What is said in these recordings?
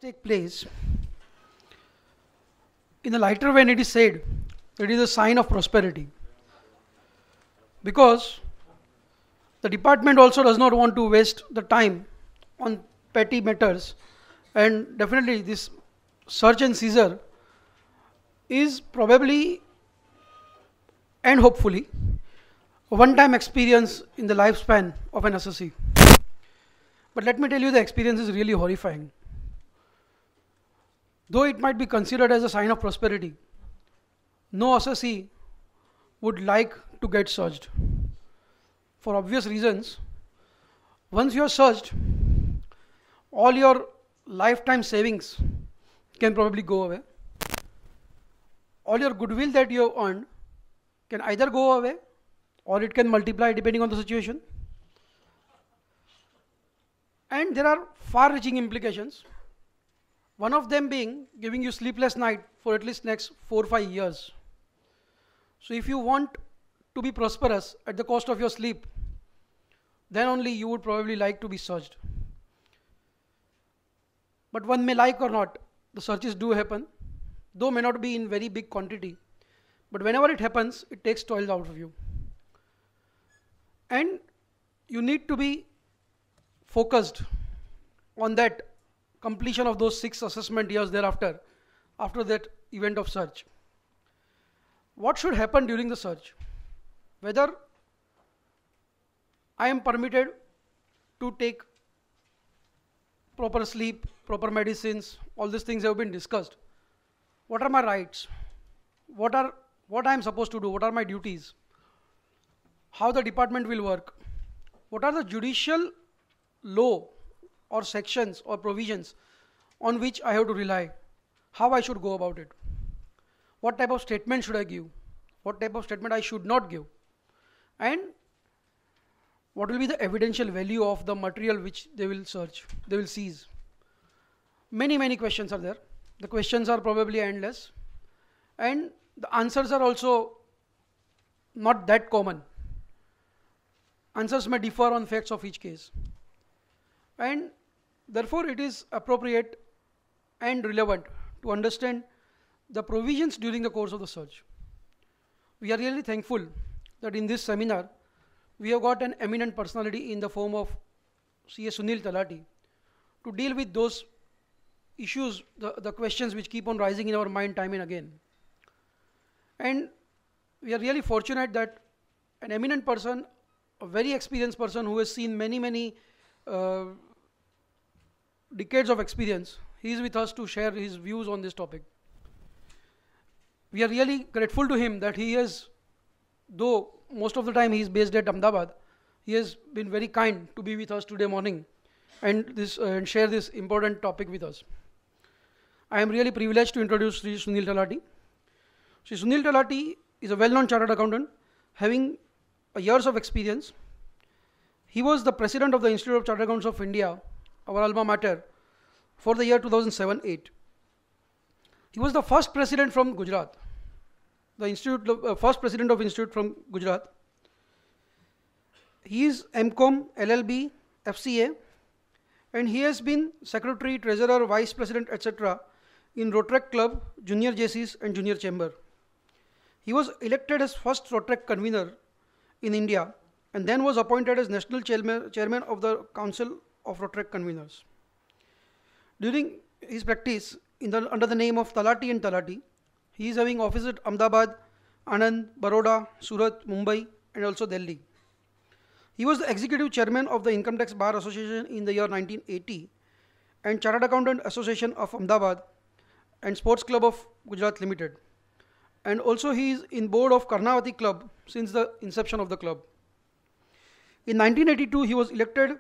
take place, in a lighter vein, it is said that it is a sign of prosperity. Because the department also does not want to waste the time on petty matters, and definitely this search and seizure is probably and hopefully a one time experience in the lifespan of an SSC. But let me tell you, the experience is really horrifying. Though it might be considered as a sign of prosperity, no SSC would like to get searched. For obvious reasons, once you are searched, all your lifetime savings can probably go away. All your goodwill that you have earned can either go away or it can multiply depending on the situation. And there are far reaching implications. One of them being giving you sleepless night for at least next 4 or 5 years. So if you want to be prosperous at the cost of your sleep, then only you would probably like to be searched. But one may like or not, the searches do happen, though may not be in very big quantity. But whenever it happens, it takes toil out of you. And you need to be focused on that completion of those 6 assessment years thereafter, after that event of search. What should happen during the search? Whether I am permitted to take proper sleep, proper medicines, all these things have been discussed. What are my rights? What I am supposed to do? What are my duties? How the department will work? What are the judicial law or sections or provisions on which I have to rely? How I should go about it? What type of statement should I give? What type of statement I should not give? And what will be the evidential value of the material which they will search, they will seize? Many questions are there. The questions are probably endless, and the answers are also not that common. Answers may differ on facts of each case, and therefore it is appropriate and relevant to understand the provisions during the course of the search. We are really thankful that in this seminar we have got an eminent personality in the form of C.A. Sunil Talati to deal with those issues, the questions which keep on rising in our mind time and again. And we are really fortunate that an eminent person, a very experienced person who has seen many decades of experience, he is with us to share his views on this topic. We are really grateful to him that he has, though most of the time he is based at Ahmedabad, he has been very kind to be with us today morning and share this important topic with us. I am really privileged to introduce Sri Sunil Talati. Sri Sunil Talati is a well-known chartered accountant having years of experience. He was the president of the Institute of Chartered Accountants of India, our alma mater, for the year 2007-8. He was the first president from Gujarat, first president of Institute from Gujarat. He is MCom, LLB, FCA, and he has been secretary, treasurer, vice president, etc. in Rotrek Club, Junior JCs and Junior Chamber. He was elected as first Rotrek convener in India and then was appointed as national chairman of the Council of Rotrek Conveners. During his practice under the name of Talati and Talati, he is having offices at Ahmedabad, Anand, Baroda, Surat, Mumbai and also Delhi. He was the executive chairman of the Income Tax Bar Association in the year 1980 and Chartered Accountant Association of Ahmedabad and Sports Club of Gujarat Limited. And also he is in board of Karnavati Club since the inception of the club. In 1982 he was elected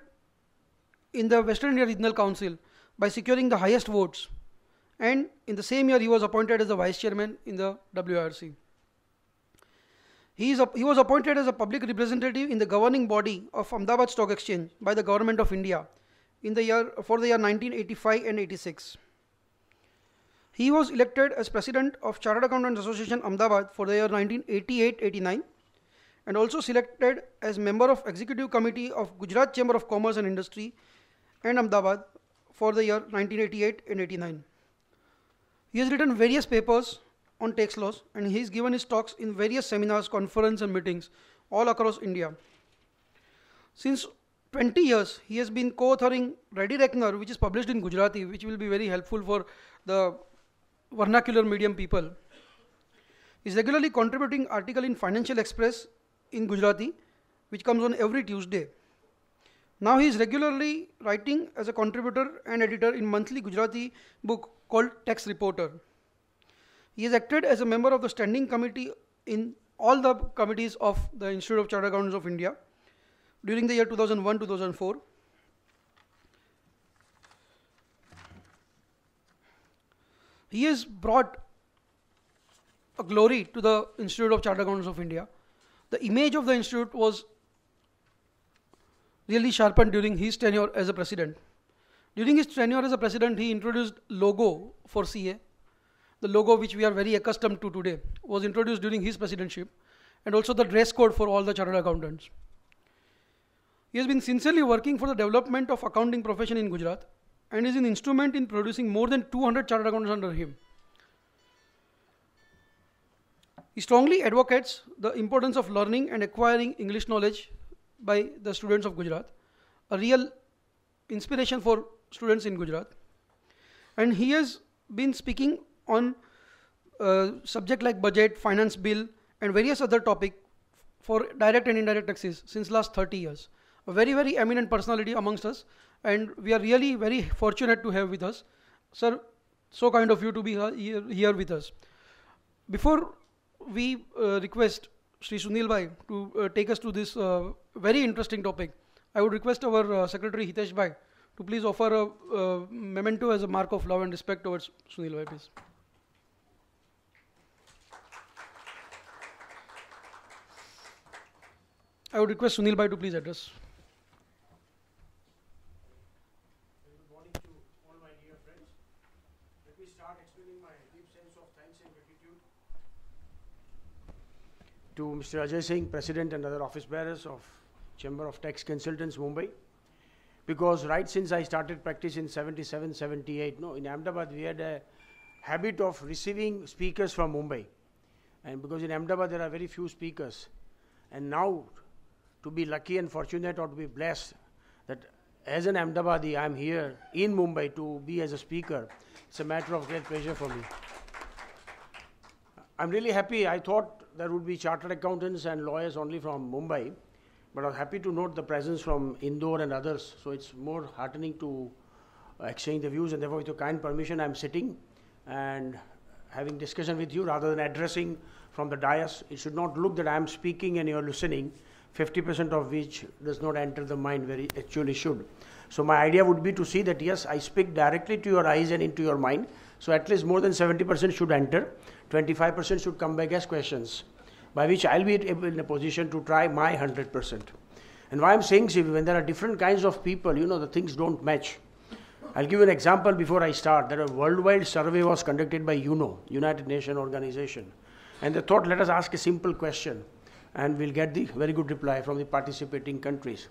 in the Western India Regional Council by securing the highest votes, and in the same year he was appointed as the vice chairman in the WIRC. He was appointed as a public representative in the governing body of Ahmedabad Stock Exchange by the Government of India for the year 1985 and 86. He was elected as president of Chartered Accountants Association Ahmedabad for the year 1988-89 and also selected as member of Executive Committee of Gujarat Chamber of Commerce and Industry and Ahmedabad for the year 1988 and 89. He has written various papers on tax laws, and he has given his talks in various seminars, conferences and meetings all across India. Since 20 years, he has been co-authoring Ready Reckoner, which is published in Gujarati, which will be very helpful for the vernacular medium people. He is regularly contributing article in Financial Express in Gujarati, which comes on every Tuesday. Now he is regularly writing as a contributor and editor in monthly Gujarati book called Tax Reporter. He has acted as a member of the standing committee in all the committees of the Institute of Chartered Accountants of India during the year 2001-2004. He has brought a glory to the Institute of Chartered Accountants of India. The image of the institute was really sharpened during his tenure as a president. During his tenure as a president, he introduced logo for CA. The logo which we are very accustomed to today was introduced during his presidency, and also the dress code for all the chartered accountants. He has been sincerely working for the development of accounting profession in Gujarat and is an instrument in producing more than 200 chartered accountants under him. He strongly advocates the importance of learning and acquiring English knowledge by the students of Gujarat, a real inspiration for students in Gujarat. And he has been speaking on subjects like budget, finance bill and various other topics for direct and indirect taxes since last 30 years. A very, very eminent personality amongst us, and we are really very fortunate to have with us. Sir, so kind of you to be here with us. Before we request Shri Sunil Bhai to take us to this very interesting topic, I would request our Secretary Hitesh Bhai to please offer a memento as a mark of love and respect towards Sunil Bhai, please. I would request Sunil Bhai to please address. Good morning to all my dear friends. Let me start explaining my deep sense of thanks and gratitude to Mr. Ajay Singh, President and other office bearers of Chamber of Tax Consultants, Mumbai. Because right since I started practice in 77, 78, in Ahmedabad we had a habit of receiving speakers from Mumbai. And because in Ahmedabad there are very few speakers. And now to be lucky and fortunate or to be blessed that as an Ahmedabadi I am here in Mumbai to be as a speaker, it's a matter of great pleasure for me. I'm really happy. I thought there would be chartered accountants and lawyers only from Mumbai, but I was happy to note the presence from Indore and others, so it's more heartening to exchange the views, and therefore with your kind permission I'm sitting and having discussion with you rather than addressing from the dais. It should not look that I'm speaking and you're listening, 50% of which does not enter the mind where it actually should. So my idea would be to see that yes, I speak directly to your eyes and into your mind, so at least more than 70% should enter, 25% should come back as questions, by which I'll be in a position to try my 100%. And why I'm saying, see, when there are different kinds of people, the things don't match. I'll give you an example before I start. That a worldwide survey was conducted by UNO, United Nations Organization. And they thought, let us ask a simple question and we'll get the very good reply from the participating countries.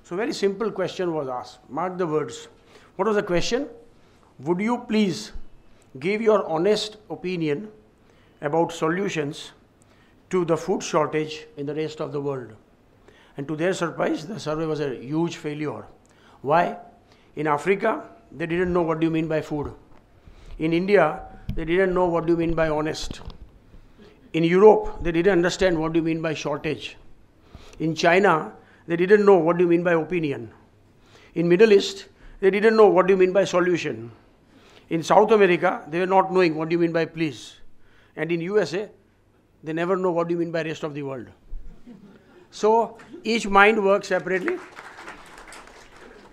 So very simple question was asked. Mark the words. What was the question? Would you please give your honest opinion about solutions to the food shortage in the rest of the world? And to their surprise, the survey was a huge failure. Why? In Africa, they didn't know what do you mean by food. In India, they didn't know what do you mean by honest. In Europe, they didn't understand what do you mean by shortage. In China, they didn't know what do you mean by opinion. In Middle East, they didn't know what do you mean by solution. In South America, they were not knowing what do you mean by please. And in USA, they never know what do you mean by rest of the world. So each mind works separately.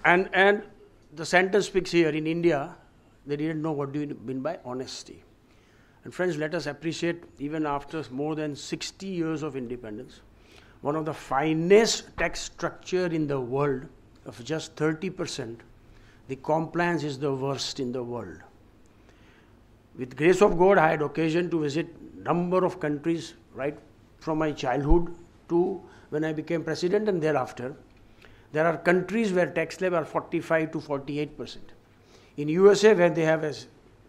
And the sentence speaks here. In India, they didn't know what do you mean by honesty. And friends, let us appreciate, even after more than 60 years of independence, one of the finest tax structure in the world of just 30%, the compliance is the worst in the world. With grace of God, I had occasion to visit number of countries right from my childhood to when I became president and thereafter. There are countries where tax slab are 45 to 48%. In USA, where they have a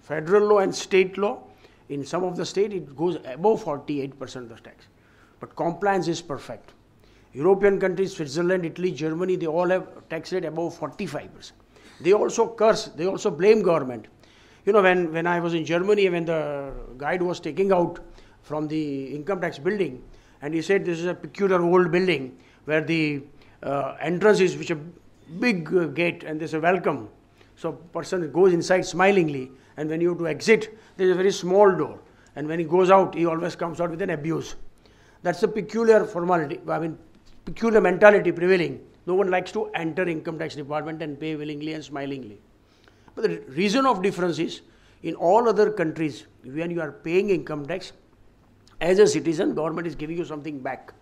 federal law and state law, in some of the state it goes above 48% of the tax. But compliance is perfect. European countries, Switzerland, Italy, Germany, they all have tax rate above 45%. They also curse, they also blame government. You know, when I was in Germany, when the guide was taking out from the income tax building, and he said this is a peculiar old building where the entrance is which a big gate and there's a welcome. So person goes inside smilingly, and when you have to exit, there's a very small door. And when he goes out, he always comes out with an abuse. That's a peculiar formality, peculiar mentality prevailing. No one likes to enter income tax department and pay willingly and smilingly. But the reason of difference is, in all other countries, when you are paying income tax, as a citizen, government is giving you something back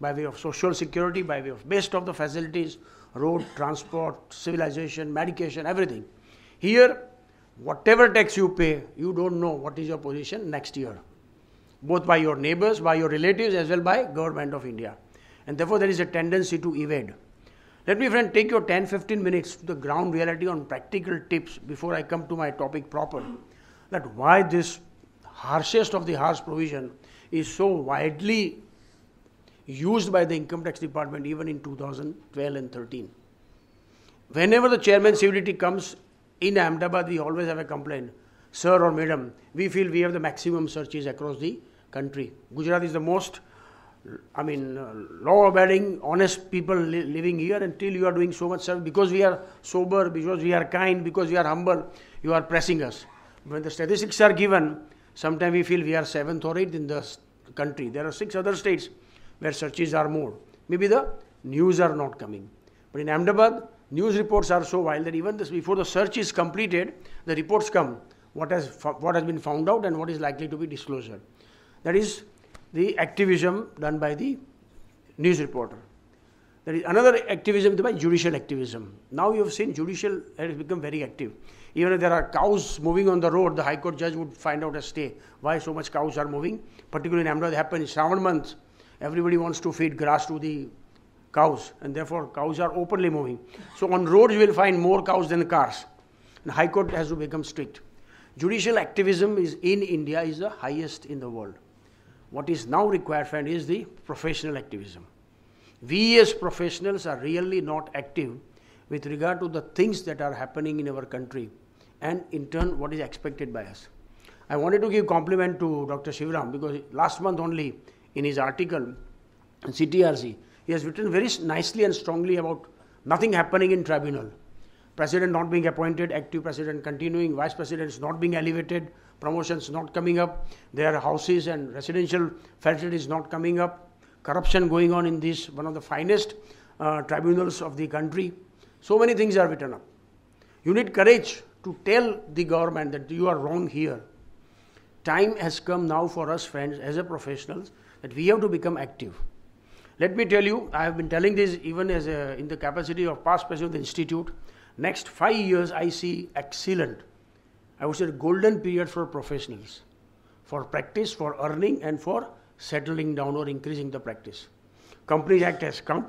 by way of social security, by way of best of the facilities, road, transport, civilization, medication, everything. Here, whatever tax you pay, you don't know what is your position next year, both by your neighbors, by your relatives, as well by government of India. And therefore, there is a tendency to evade. Let me, friend, take your 10-15 minutes to the ground reality on practical tips before I come to my topic proper, that why this harshest of the harsh provision is so widely used by the income tax department even in 2012 and 13. Whenever the chairman CVDT comes in Ahmedabad, we always have a complaint. Sir or madam, we feel we have the maximum searches across the country. Gujarat is the most, law-abiding, honest people living here, until you are doing so much service. Because we are sober, because we are kind, because we are humble, you are pressing us. When the statistics are given, sometimes we feel we are 7th or 8th in the country. There are 6 other states where searches are more. Maybe the news are not coming. But in Ahmedabad, news reports are so wild that even before the search is completed, the reports come, what has been found out and what is likely to be disclosure. That is the activism done by the news reporter. There is another activism by judicial activism. Now you have seen judicial has become very active. Even if there are cows moving on the road, the High Court judge would find out a stay. Why so much cows are moving? Particularly in Ahmedabad, it happens in Shravan month. Everybody wants to feed grass to the cows, and therefore cows are openly moving. So on roads you will find more cows than cars. And High Court has to become strict. Judicial activism in India is the highest in the world. What is now required, friend, is the professional activism. We as professionals are really not active with regard to the things that are happening in our country, and in turn what is expected by us. I wanted to give compliment to Dr. Shivram, because last month only in his article in CTRC, he has written very nicely and strongly about nothing happening in tribunal. President not being appointed, active president continuing, vice presidents not being elevated, promotions not coming up, their houses and residential facilities not coming up, corruption going on in this, one of the finest tribunals of the country. So many things are written up. You need courage to tell the government that you are wrong here. Time has come now for us, friends, as a professionals, that we have to become active. Let me tell you, I have been telling this even as in the capacity of past president of the institute. Next 5 years I see excellent, I would say a golden period for professionals, for practice, for earning, and for settling down or increasing the practice. Companies Act has come.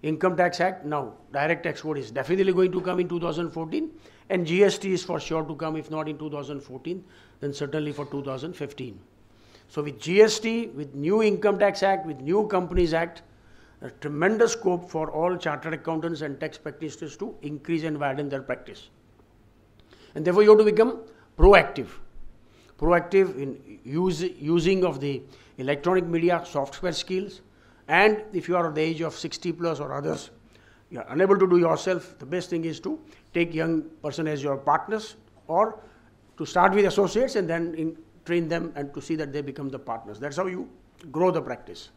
Income Tax Act, now direct tax code is definitely going to come in 2014, and GST is for sure to come, if not in 2014, then certainly for 2015. So with GST, with new Income Tax Act, with new Companies Act, a tremendous scope for all chartered accountants and tax practitioners to increase and widen their practice. And therefore you have to become proactive. Proactive in using of the electronic media software skills. And if you are at the age of 60 plus or others, you are unable to do yourself, the best thing is to take young person as your partners, or to start with associates and then train them and to see that they become the partners. That's how you grow the practice.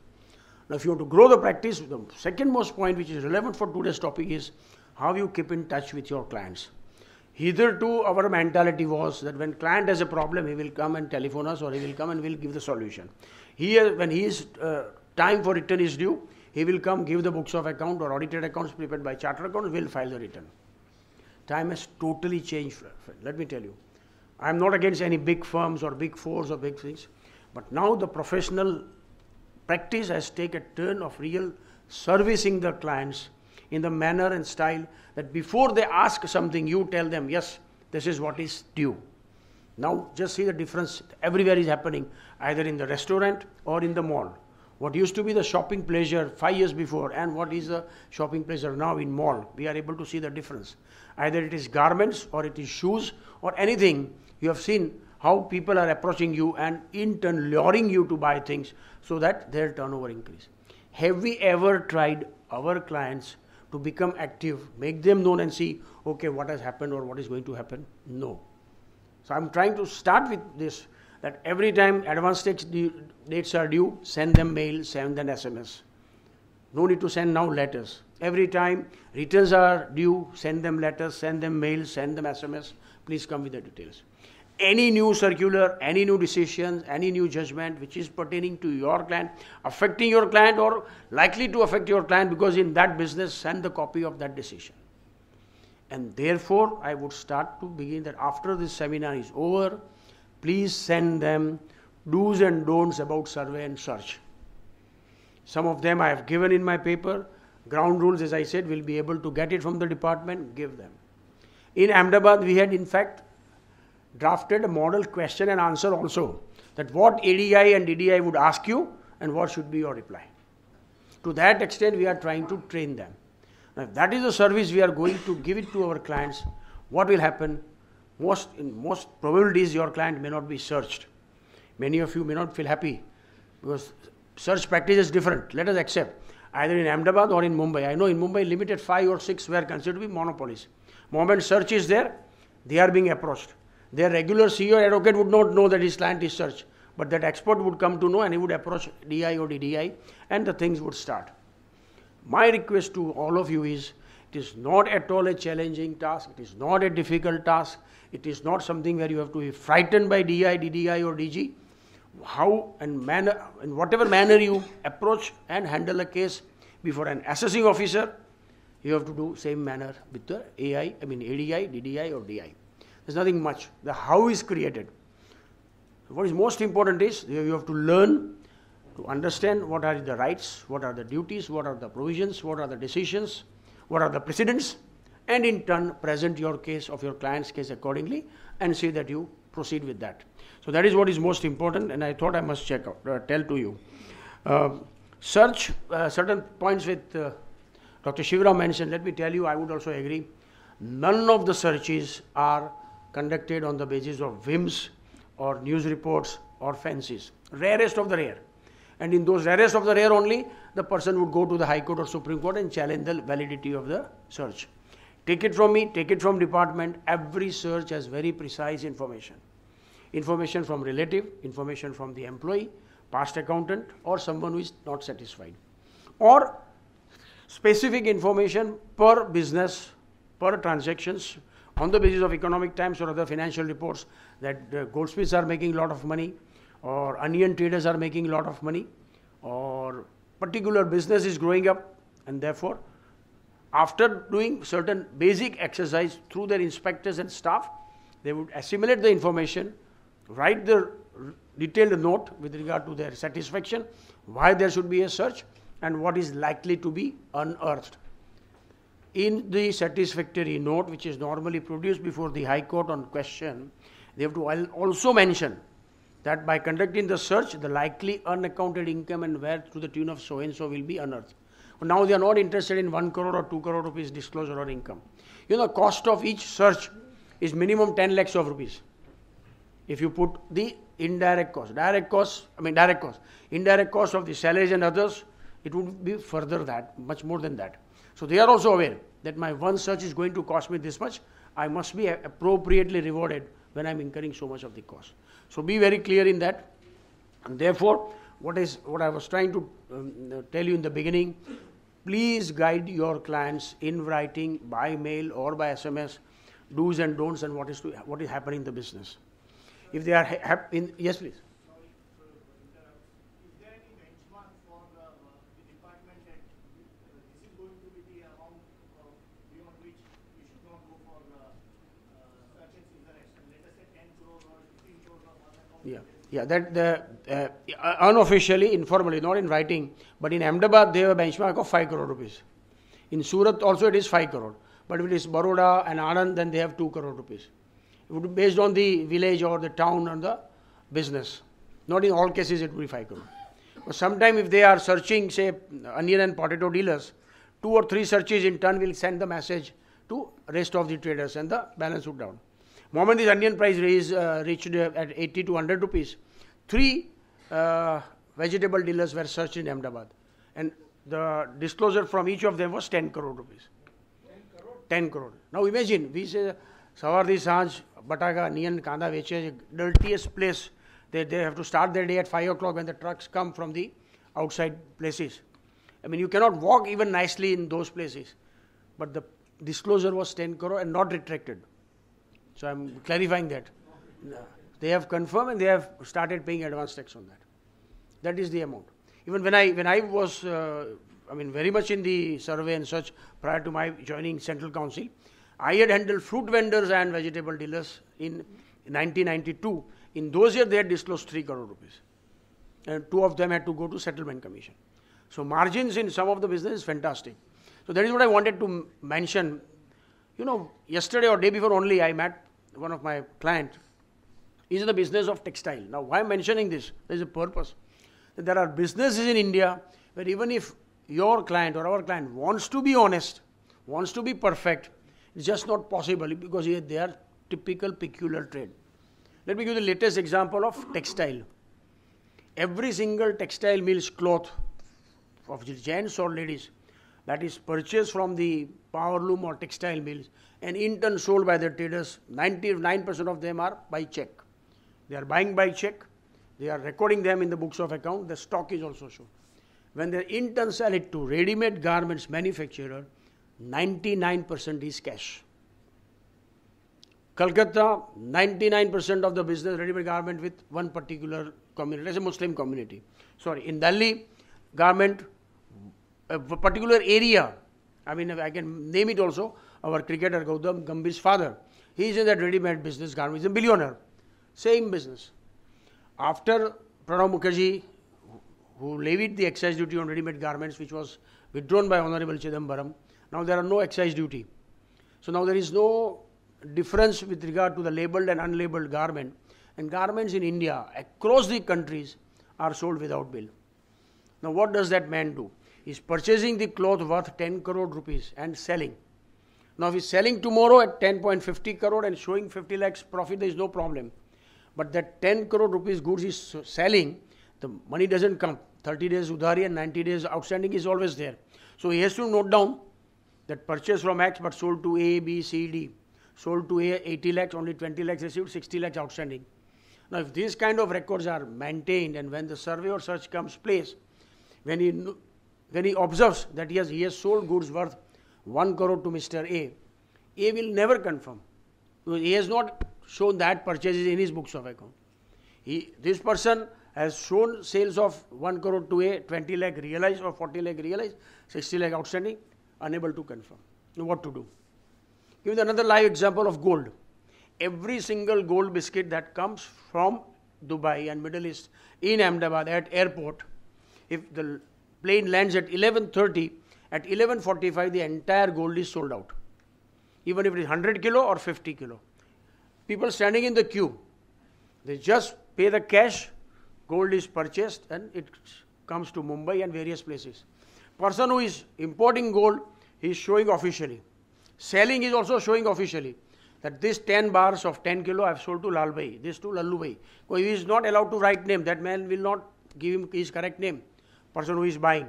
Now if you want to grow the practice, the second most point which is relevant for today's topic is how you keep in touch with your clients. Hitherto our mentality was that when client has a problem, he will come and telephone us, or he will come and we'll give the solution. Here, when he is time for return is due, he will come, give the books of account or audited accounts prepared by chartered accountants, will file the return. Time has totally changed, let me tell you. I am not against any big firms or big fours or big things, but now the professional practice has taken a turn of real servicing the clients in the manner and style that before they ask something, you tell them, yes, this is what is due. Now just see the difference everywhere is happening, either in the restaurant or in the mall. What used to be the shopping pleasure 5 years before and what is the shopping pleasure now in mall, we are able to see the difference. Either it is garments or it is shoes or anything, you have seen how people are approaching you and in turn luring you to buy things so that their turnover increase. Have we ever tried our clients to become active, make them known and see, okay, what has happened or what is going to happen? No. So I'm trying to start with this, that every time advance tax dates are due, send them mail, send them SMS. No need to send now letters. Every time returns are due, send them letters, send them mail, send them SMS. Please come with the details. Any new circular, any new decision, any new judgment which is pertaining to your client, affecting your client or likely to affect your client because in that business, send the copy of that decision. And therefore, I would start to begin that after this seminar is over, please send them do's and don'ts about survey and search. Some of them I have given in my paper. Ground rules, as I said, will be able to get it from the department, give them. In Ahmedabad, we had in fact drafted a model question and answer also, that what ADI and DDI would ask you and what should be your reply. To that extent, we are trying to train them. Now, if that is the service we are going to give it to our clients, what will happen? In most probabilities, your client may not be searched. Many of you may not feel happy because search practice is different. Let us accept either in Ahmedabad or in Mumbai. I know in Mumbai, limited 5 or 6 were considered to be monopolies. Moment search is there, they are being approached. Their regular CEO or advocate would not know that his client is searched, but that expert would come to know and he would approach DI or DDI and the things would start. My request to all of you is, it is not at all a challenging task, it is not a difficult task, it is not something where you have to be frightened by DI, DDI or DG. How and manner, in whatever manner you approach and handle a case before an assessing officer, you have to do same manner with the ADI, DDI or DI. There's nothing much. The how is created. What is most important is you have to learn to understand what are the rights, what are the duties, what are the provisions, what are the decisions, what are the precedents, and in turn present your case of your client's case accordingly and see that you proceed with that. So that is what is most important, and I thought I must tell to you. Search certain points with Dr. Shivaram mentioned. Let me tell you, I would also agree. None of the searches are conducted on the basis of whims or news reports or fancies. Rarest of the rare. And in those rarest of the rare only, the person would go to the High Court or Supreme Court and challenge the validity of the search. Take it from me, take it from department. Every search has very precise information. Information from relative, information from the employee, past accountant, or someone who is not satisfied. Or specific information per business, per transactions, on the basis of Economic Times or other financial reports that goldsmiths are making a lot of money, or onion traders are making a lot of money, or particular business is growing up, and therefore, after doing certain basic exercise through their inspectors and staff, they would assimilate the information, write the detailed note with regard to their satisfaction, why there should be a search, and what is likely to be unearthed. In the satisfactory note, which is normally produced before the High Court on question, they have to also mention that by conducting the search, the likely unaccounted income and wealth to the tune of so and so will be unearthed. But now they are not interested in 1 crore or 2 crore rupees disclosure or income. You know, cost of each search is minimum 10 lakhs of rupees. If you put the indirect cost, indirect cost of the salaries and others, it would be further that, much more than that. So they are also aware that my one search is going to cost me this much. I must be appropriately rewarded when I'm incurring so much of the cost. So be very clear in that. And therefore, what I was trying to tell you in the beginning, please guide your clients in writing, by mail or by SMS, do's and don'ts and what is happening in the business. If they are happy, yes please. Is there any benchmark for the department that this is going to be the amount beyond which you should not go for search and seizure action? Let us say 10 crore or 15 crore or other. Yeah, that unofficially, informally, not in writing, but in Ahmedabad they have a benchmark of 5 crore rupees. In Surat also it is 5 crore. But if it is Baroda and Anand, then they have 2 crore rupees. It would be based on the village or the town and the business. Not in all cases it will be 5 crore. But sometimes if they are searching, say, onion and potato dealers, 2 or 3 searches in turn will send the message to rest of the traders and the balance would down. Moment this onion price reached at 80 to 100 rupees, 3 vegetable dealers were searched in Ahmedabad. And the disclosure from each of them was 10 crore rupees. 10 crore. Now imagine, we say, Sawardi Sanj, Bataga, Niyan, Kanda, Veche, dirtiest place. They have to start their day at 5 o'clock when the trucks come from the outside places. I mean, you cannot walk even nicely in those places. But the disclosure was 10 crore and not retracted. So I'm clarifying that. They have confirmed and they have started paying advance tax on that. That is the amount. Even when I was, very much in the survey and such prior to my joining Central Council, I had handled fruit vendors and vegetable dealers in 1992. In those years, they had disclosed 3 crore rupees. And 2 of them had to go to Settlement Commission. So margins in some of the business is fantastic. So that is what I wanted to mention. You know, yesterday or day before only, I met one of my clients. He's in the business of textile. Now, why I'm mentioning this? There is a purpose. There are businesses in India where even if your client or our client wants to be honest, wants to be perfect, it's just not possible because they are typical peculiar trade. Let me give you the latest example of textile. Every single textile mill's cloth of gents or ladies that is purchased from the power loom or textile mills and in turn sold by the traders, 99% of them are by check. They are buying by check. They are recording them in the books of account. The stock is also shown. When they in turn sell it to ready-made garments manufacturer, 99% is cash. Calcutta, 99% of the business ready-made garment with one particular community, let's say Muslim community. Sorry, in Delhi, garment, a particular area, I can name it also, our cricketer Gautam Gambhir's father. He is in that ready-made business garment, he's a billionaire. Same business. After Pranab Mukherjee, who levied the excise duty on ready-made garments, which was withdrawn by Honorable Chidambaram, now there are no excise duty. So now there is no difference with regard to the labelled and unlabelled garment. And garments in India, across the countries, are sold without bill. Now what does that man do? He's purchasing the cloth worth 10 crore rupees and selling. Now if he's selling tomorrow at 10.50 crore and showing 50 lakhs profit, there is no problem. But that 10 crore rupees goods he's selling, the money doesn't come. 30 days udhari and 90 days outstanding is always there. So he has to note down that purchase from X but sold to A, B, C, D. Sold to A 80 lakhs, only 20 lakhs received, 60 lakhs outstanding. Now if these kind of records are maintained and when the survey or search comes place, when he observes that he has sold goods worth 1 crore to Mr. A will never confirm. Because he has not shown that purchases in his books of account. This person has shown sales of 1 crore to A, 20 lakh realized or 40 lakh realized, 60 lakh outstanding, unable to confirm. Now what to do? Give you another live example of gold. Every single gold biscuit that comes from Dubai and Middle East in Ahmedabad at airport, if the plane lands at 11:30, at 11:45 the entire gold is sold out. Even if it is 100 kilo or 50 kilo. People standing in the queue, they just pay the cash, gold is purchased and it comes to Mumbai and various places. Person who is importing gold, he is showing officially. Selling is also showing officially that this 10 bars of 10 kilo I have sold to Lal Bhai, this to Lallu Bhai. Because he is not allowed to write name, that man will not give him his correct name, person who is buying.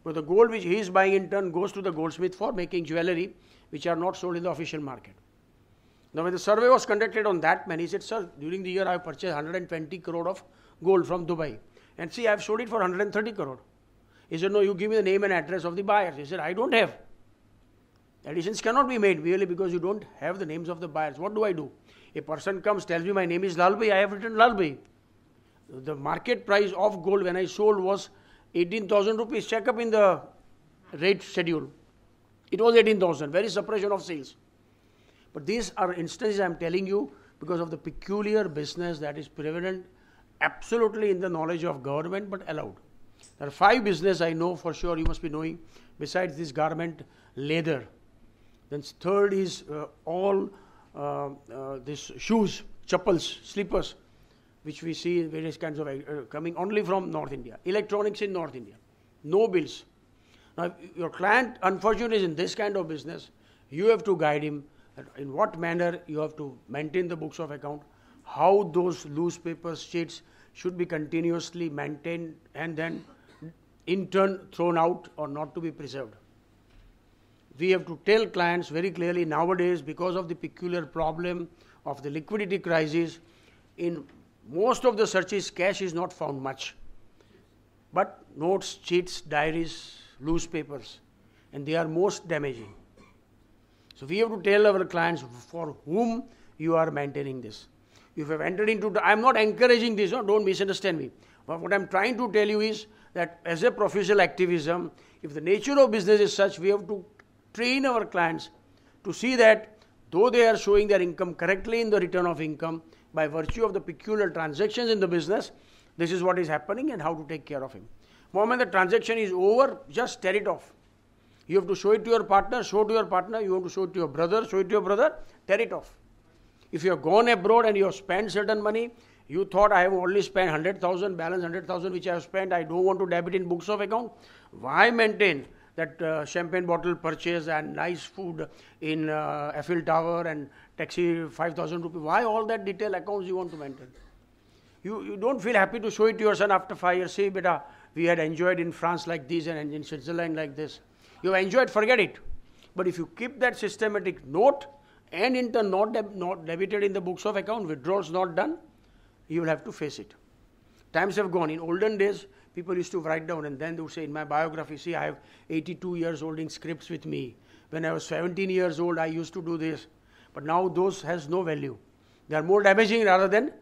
But the gold which he is buying in turn goes to the goldsmith for making jewellery which are not sold in the official market. Now when the survey was conducted on that man, he said, sir, during the year I have purchased 120 crore of gold from Dubai. And see, I have sold it for 130 crore. He said, no, you give me the name and address of the buyers. He said, I don't have. Additions cannot be made merely because you don't have the names of the buyers. What do I do? A person comes, tells me my name is Lal Bhai, I have written Lal Bhai. The market price of gold when I sold was 18,000 rupees. Check up in the rate schedule. It was 18,000, very suppression of sales. But these are instances I am telling you because of the peculiar business that is prevalent absolutely in the knowledge of government but allowed. There are 5 business I know for sure you must be knowing besides this garment, leather. Then third is all this shoes, chappals, slippers, which we see in various kinds of coming only from North India. Electronics in North India, no bills. Now, if your client unfortunately is in this kind of business, you have to guide him in what manner you have to maintain the books of account, how those loose papers, sheets should be continuously maintained and then in turn thrown out or not to be preserved. We have to tell clients very clearly nowadays, because of the peculiar problem of the liquidity crisis, in most of the searches cash is not found much, but notes, sheets, diaries, loose papers, and they are most damaging. So we have to tell our clients for whom you are maintaining this. If you have entered into, I am not encouraging this, no, don't misunderstand me. But what I am trying to tell you is that as a professional activism, if the nature of business is such, we have to train our clients to see that though they are showing their income correctly in the return of income, by virtue of the peculiar transactions in the business, this is what is happening and how to take care of him. The moment the transaction is over, just tear it off. You have to show it to your partner, show to your partner, you have to show it to your brother, show it to your brother, tear it off. If you have gone abroad and you have spent certain money, you thought I have only spent 100,000, balance 100,000 which I have spent, I don't want to debit in books of account. Why maintain that champagne bottle purchase and nice food in Eiffel Tower and taxi 5,000 rupees? Why all that detailed accounts you want to maintain? You don't feel happy to show it to your son after 5 years. Say, beta, we had enjoyed in France like this and in Switzerland like this. You have enjoyed, forget it. But if you keep that systematic note and in turn not debited in the books of account, withdrawals not done, you will have to face it. Times have gone. In olden days, people used to write down and then they would say in my biography, see, I have 82 years holding scripts with me. When I was 17 years old, I used to do this. But now those has no value. They are more damaging rather than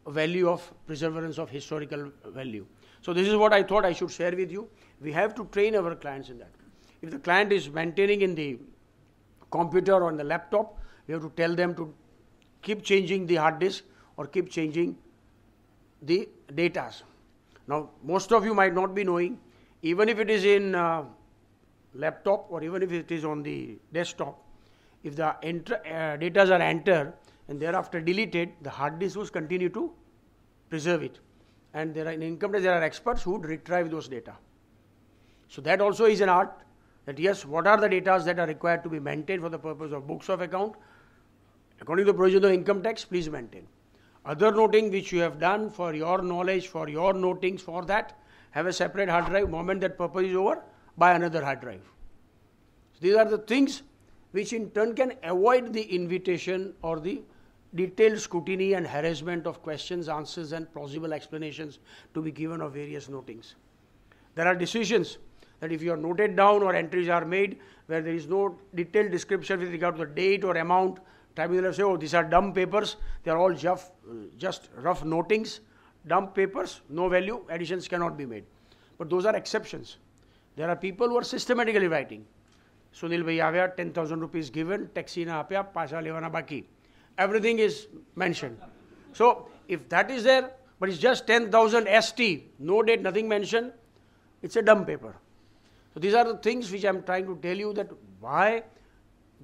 a value of preservance of historical value. So this is what I thought I should share with you. We have to train our clients in that. If the client is maintaining in the computer or on the laptop, we have to tell them to keep changing the hard disk or keep changing the data. Now, most of you might not be knowing, even if it is in laptop or even if it is on the desktop, if the data are entered and thereafter deleted, the hard disk will continue to preserve it. And there are, in income tax, there are experts who would retrieve those data. So that also is an art, that yes, what are the data that are required to be maintained for the purpose of books of account? According to the provision of income tax, please maintain. Other noting which you have done for your knowledge, for your notings, for that, have a separate hard drive. Moment that purpose is over, buy another hard drive. So these are the things which in turn can avoid the invitation or the detailed scrutiny and harassment of questions, answers and plausible explanations to be given of various notings. There are decisions that if you are noted down or entries are made where there is no detailed description with regard to the date or amount, tribunal will say, oh, these are dumb papers, they are all just rough notings, dumb papers, no value, additions cannot be made. But those are exceptions. There are people who are systematically writing. Sunil bhai aaya, 10,000 rupees given, taxi na apya, paisa levana baki. Everything is mentioned. So if that is there, but it's just 10,000 ST, no date, nothing mentioned, it's a dumb paper. So these are the things which I'm trying to tell you, that why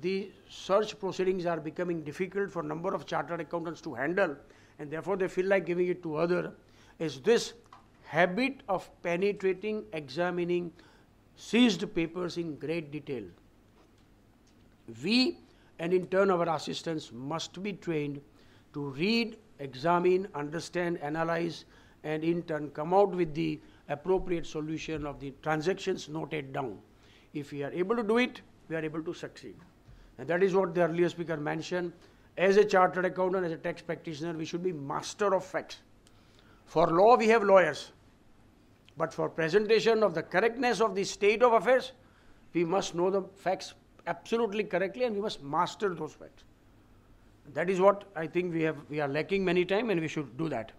the search proceedings are becoming difficult for a number of chartered accountants to handle, and therefore they feel like giving it to other, is this habit of penetrating, examining seized papers in great detail. We and in turn our assistants must be trained to read, examine, understand, analyze, and in turn come out with the appropriate solution of the transactions noted down. If we are able to do it, we are able to succeed. And that is what the earlier speaker mentioned. As a chartered accountant, as a tax practitioner, we should be master of facts. For law, we have lawyers. But for presentation of the correctness of the state of affairs, we must know the facts absolutely correctly and we must master those facts. That is what I think we are lacking many times, and we should do that.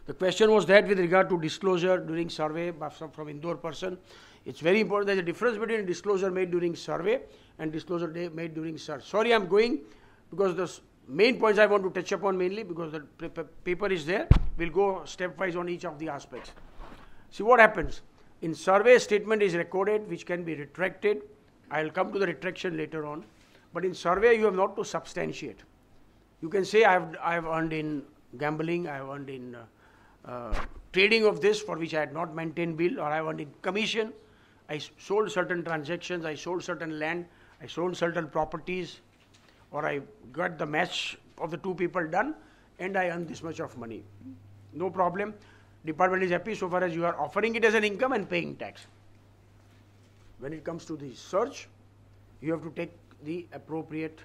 The question was that with regard to disclosure during survey from Indore person. It's very important. There's a difference between disclosure made during survey and disclosure made during search. Sorry, I'm going because the main points I want to touch upon mainly because the paper is there. We'll go stepwise on each of the aspects. See what happens. In survey, statement is recorded which can be retracted. I'll come to the retraction later on. But in survey, you have not to substantiate. You can say, I have earned in gambling, I have earned in trading of this for which I had not maintained bill, or I have earned in commission, I sold certain transactions, I sold certain land, I sold certain properties, or I got the match of the two people done, and I earned this much of money. No problem. Department is happy so far as you are offering it as an income and paying tax. When it comes to the search, you have to take the appropriate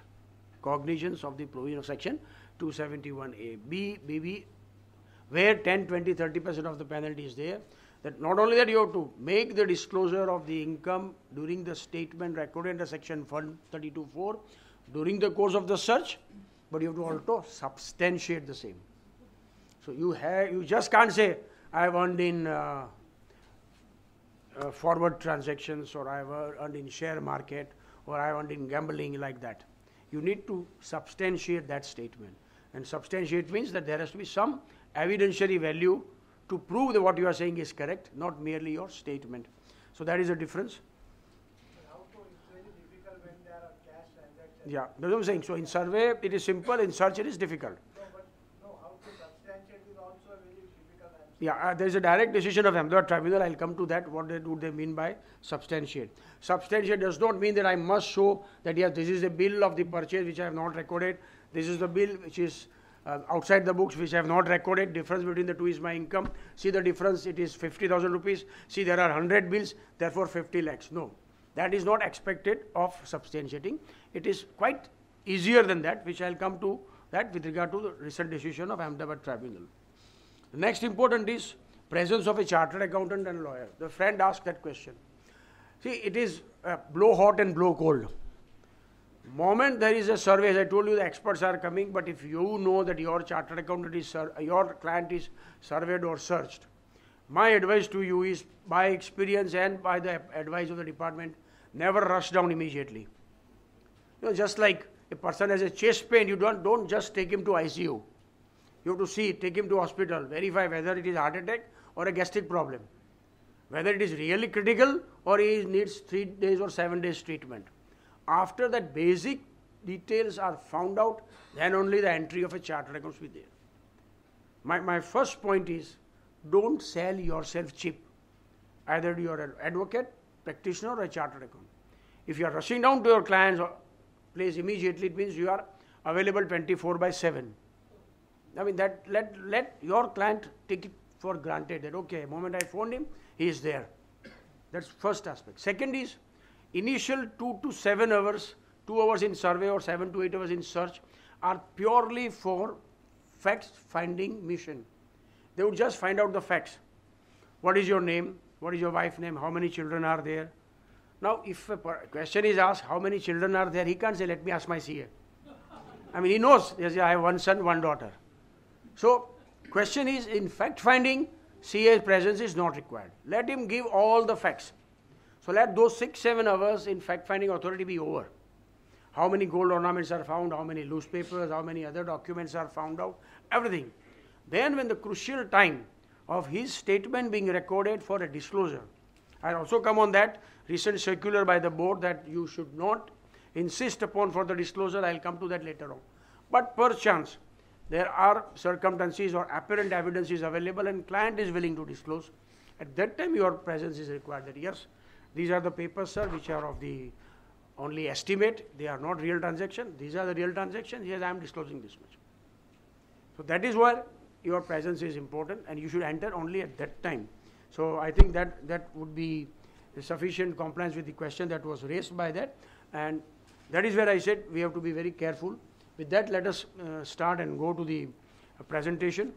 cognizance of the provision of section 271A. B, where 10, 20, 30% of the penalty is there, that not only that you have to make the disclosure of the income during the statement recorded under section 132(4) during the course of the search, but you have to also substantiate the same. So you just can't say, I have earned in forward transactions, or I have earned in share market, or I have earned in gambling, like that. You need to substantiate that statement. And substantiate means that there has to be some evidentiary value to prove that what you are saying is correct, not merely your statement. So that is the difference. How to, it's very difficult when there are cash transactions. Yeah, that's what I'm saying. So in survey it is simple, in search it is difficult. How to substantiate is also very difficult. Yeah, there is a direct decision of Ahmedabad Tribunal. I'll come to that. What do they mean by substantiate? Substantiate does not mean that I must show that yes, this is the bill of the purchase which I have not recorded. This is the bill which is outside the books which I have not recorded. Difference between the two is my income. See the difference, it is 50,000 rupees. See, there are 100 bills, therefore 50 lakhs. No, that is not expected of substantiating. It is quite easier than that, which I'll come to that with regard to the recent decision of Ahmedabad Tribunal. The next important is presence of a chartered accountant and lawyer. The friend asked that question. See, it is blow hot and blow cold. Moment there is a survey, as I told you, the experts are coming, but if you know that your chartered accountant is, your client is surveyed or searched, my advice to you is, by experience and by the advice of the department, never rush down immediately. You know, just like a person has a chest pain, you don't just take him to ICU. You have to see, take him to hospital, verify whether it is heart attack or a gastric problem, whether it is really critical or he needs 3 days or 7 days treatment. After that basic details are found out, then only the entry of a chartered account will be there. My first point is, don't sell yourself cheap. Either you are an advocate, practitioner, or a chartered account. If you are rushing down to your client's place immediately, it means you are available 24/7. I mean, that let your client take it for granted that, okay, the moment I phoned him, he is there. That's first aspect. Second is, initial 2 to 7 hours, 2 hours in survey or 7 to 8 hours in search are purely for fact-finding mission. They would just find out the facts. What is your name? What is your wife's name? How many children are there? Now, if a question is asked, how many children are there? He can't say, let me ask my CA. I mean, he knows, yes, I have 1 son, 1 daughter. So, question is, in fact-finding, CA's presence is not required. Let him give all the facts. So let those 6-7 hours in fact-finding authority be over. How many gold ornaments are found, how many loose papers, how many other documents are found out, everything. Then when the crucial time of his statement being recorded for a disclosure, I'll also come on that recent circular by the board that you should not insist upon for the disclosure. I'll come to that later on. But perchance, there are circumstances or apparent evidences available and client is willing to disclose. At that time, your presence is required. That yes, these are the papers, sir, which are of the only estimate. They are not real transaction. These are the real transactions. Yes, I am disclosing this much. So that is where your presence is important, and you should enter only at that time. So I think that would be sufficient compliance with the question that was raised by that, and that is where I said we have to be very careful. With that, let us start and go to the presentation.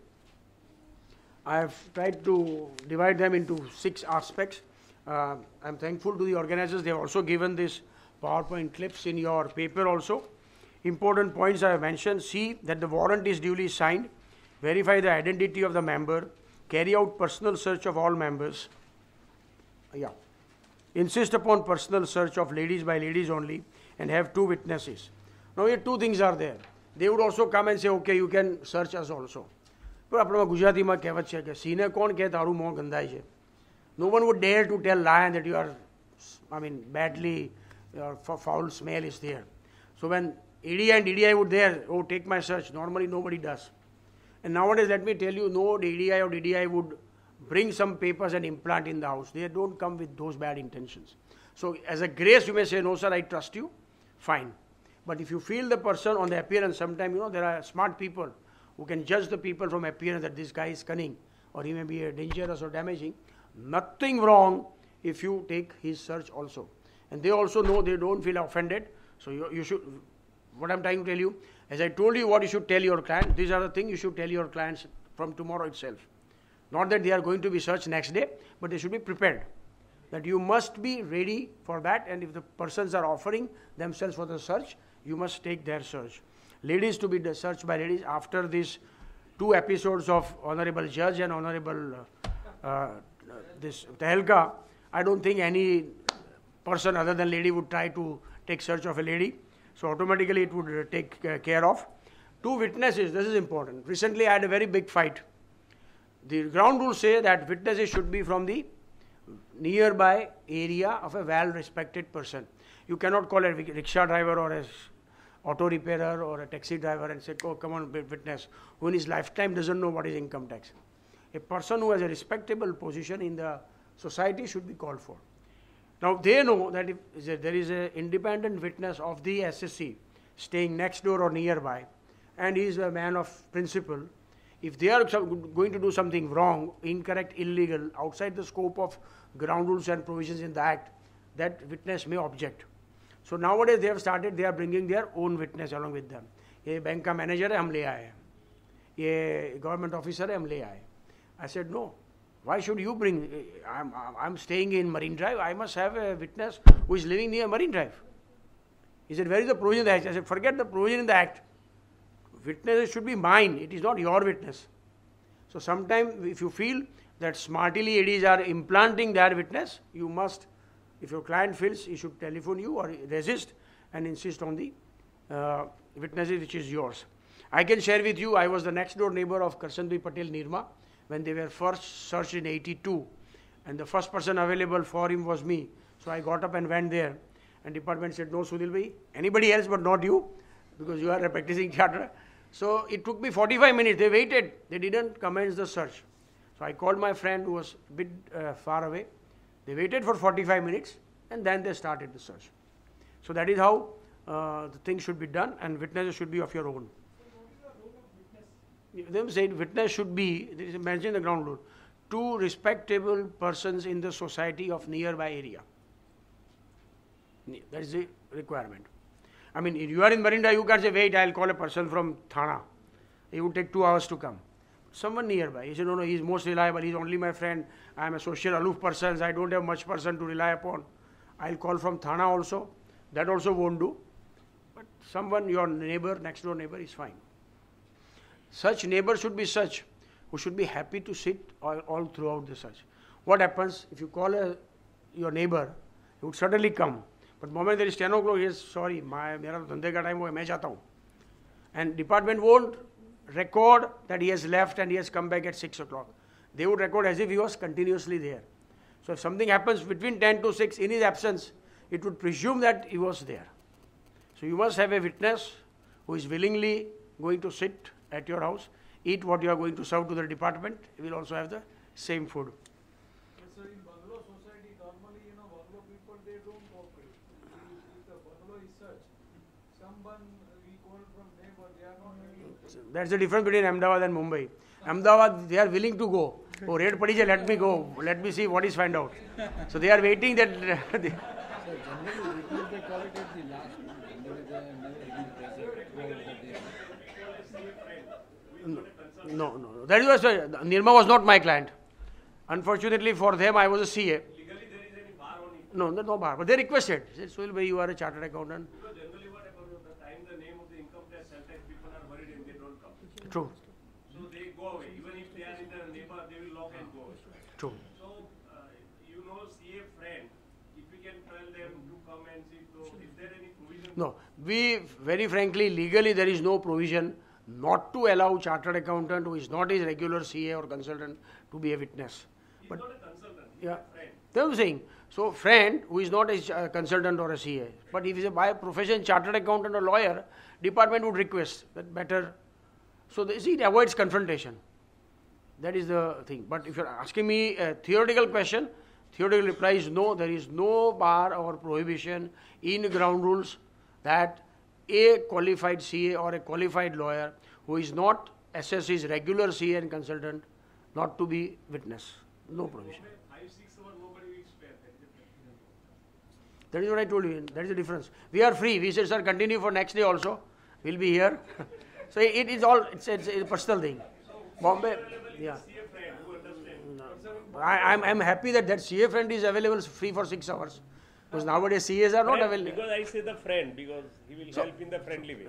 I have tried to divide them into 6 aspects. I'm thankful to the organizers. They have also given this PowerPoint clips in your paper also. Important points I have mentioned. See that the warrant is duly signed. Verify the identity of the member. Carry out personal search of all members. Insist upon personal search of ladies by ladies only, and have 2 witnesses. Now here 2 things are there. They would also come and say, okay, you can search us also. But આપણા ગુજરાતીમાં કહેવત છે કે સિંહને કોણ કહે તારું મોં ગંધાય છે. No one would dare to tell lion that you are, badly, your foul smell is there. So when ADI and DDI would there, oh, take my search, normally nobody does. And nowadays, let me tell you, no ADI or DDI would bring some papers and implant in the house. They don't come with those bad intentions. So as a grace, you may say, no sir, I trust you, fine. But if you feel the person on the appearance, sometimes, there are smart people who can judge the people from appearance that this guy is cunning or he may be dangerous or damaging. Nothing wrong if you take his search also. And they also know, they don't feel offended. So you should, what I'm trying to tell you, as I told you what you should tell your client, these are the things you should tell your clients from tomorrow itself. Not that they are going to be searched next day, but they should be prepared. That you must be ready for that, and if the persons are offering themselves for the search, you must take their search. Ladies to be searched by ladies after these 2 episodes of Honorable Judge and Honorable this Tehelka, I don't think any person other than lady would try to take search of a lady. So automatically it would take care of. 2 witnesses, this is important. Recently I had a very big fight. The ground rules say that witnesses should be from the nearby area of a well-respected person. You cannot call a rickshaw driver or a auto repairer or a taxi driver and say, oh, come on, witness, who in his lifetime doesn't know what is income tax. A person who has a respectable position in the society should be called for. Now, they know that if there is an independent witness of the SSC staying next door or nearby, and he is a man of principle, if they are going to do something wrong, incorrect, illegal, outside the scope of ground rules and provisions in the Act, that witness may object. So nowadays they have started, they are bringing their own witness along with them. ये bank का manager है, हम ले आए हैं. ये government officer है, हम ले आए. I said, no. Why should you bring? I'm staying in Marine Drive. I must have a witness who is living near Marine Drive. He said, where is the provision in the Act? I said, forget the provision in the Act. Witnesses should be mine. It is not your witness. So sometimes if you feel that smartly ADs are implanting their witness, you must, if your client feels, he should telephone you or resist and insist on the witnesses which is yours. I can share with you, I was the next door neighbor of Karsandui Patel Nirma when they were first searched in 82, and the first person available for him was me. So I got up and went there, and department said, no Sunil bhai, anybody else but not you, because you are a practicing chartered. So it took me 45 minutes, they waited, they didn't commence the search. So I called my friend who was a bit far away. They waited for 45 minutes and then they started the search. So that is how the thing should be done, and witnesses should be of your own. They said witness should be, there is mentioned in the ground rule, 2 respectable persons in the society of nearby area. That is the requirement. I mean, if you are in Marine Drive, you can't say, wait, I'll call a person from Thana. It would take 2 hours to come. Someone nearby. He said, no, he's most reliable. He's only my friend. I'm a social aloof person. I don't have much person to rely upon. I'll call from Thana also. That also won't do. But someone, your neighbor, next door neighbor is fine. Such neighbor should be such who should be happy to sit all throughout the search. What happens if you call your neighbor, he would certainly come. But the moment there is 10 o'clock, he is sorry, मेरा धंधे का time हो गया, मैं जाता हूँ. And department won't record that he has left and he has come back at 6 o'clock. They would record as if he was continuously there. So if something happens between 10 to 6 in his absence, it would presume that he was there. So you must have a witness who is willingly going to sit at your house, eat what you are going to serve to the department. He will also have the same food. Sir, in bungalow society, normally, bungalow people, they don't cooperate. If the bungalow is such, someone we call from neighbor, they are not ready. That's the difference between Ahmedabad and Mumbai. Ahmedabad, they are willing to go. Oh, raid padi hai, let me go. Let me see what is found out. So they are waiting that. So generally, they call it at the last moment. There is another No. That is why, sir, Nirma was not my client. Unfortunately for them, I was a CA. Legally, there is any bar on it? No, no bar. But they requested. They said, Sohail bhai, you are a chartered accountant. Because generally what happens at the time the name of the income tax, sometimes people are worried and they don't come. True. So they go away. Even if they are in the neighbor, they will lock and go away. True. So, CA friend, if we can tell them to come and see, so is there any provision? No, we very frankly, legally there is no provision not to allow chartered accountant who is not his regular CA or consultant to be a witness. He's But not a consultant, he's yeah, a friend. That's what I'm saying. So friend who is not a consultant or a CA, but if he is by profession chartered accountant or lawyer, department would request that better. So see, it avoids confrontation. That is the thing. But if you are asking me a theoretical question, theoretical reply is no, there is no bar or prohibition in ground rules that a qualified CA or a qualified lawyer who is not assesses regular CA and consultant not to be witness. No provision. 5-6 hours nobody will spare. That is what I told you. That is the difference. We are free. We said, sir, continue for next day also. We'll be here. So it is all, it's a personal thing. Bombay, yeah. I'm happy that CA friend is available free for 6 hours. Because nowadays CAs are not available. Because I say the friend, because he will help in the friendly way.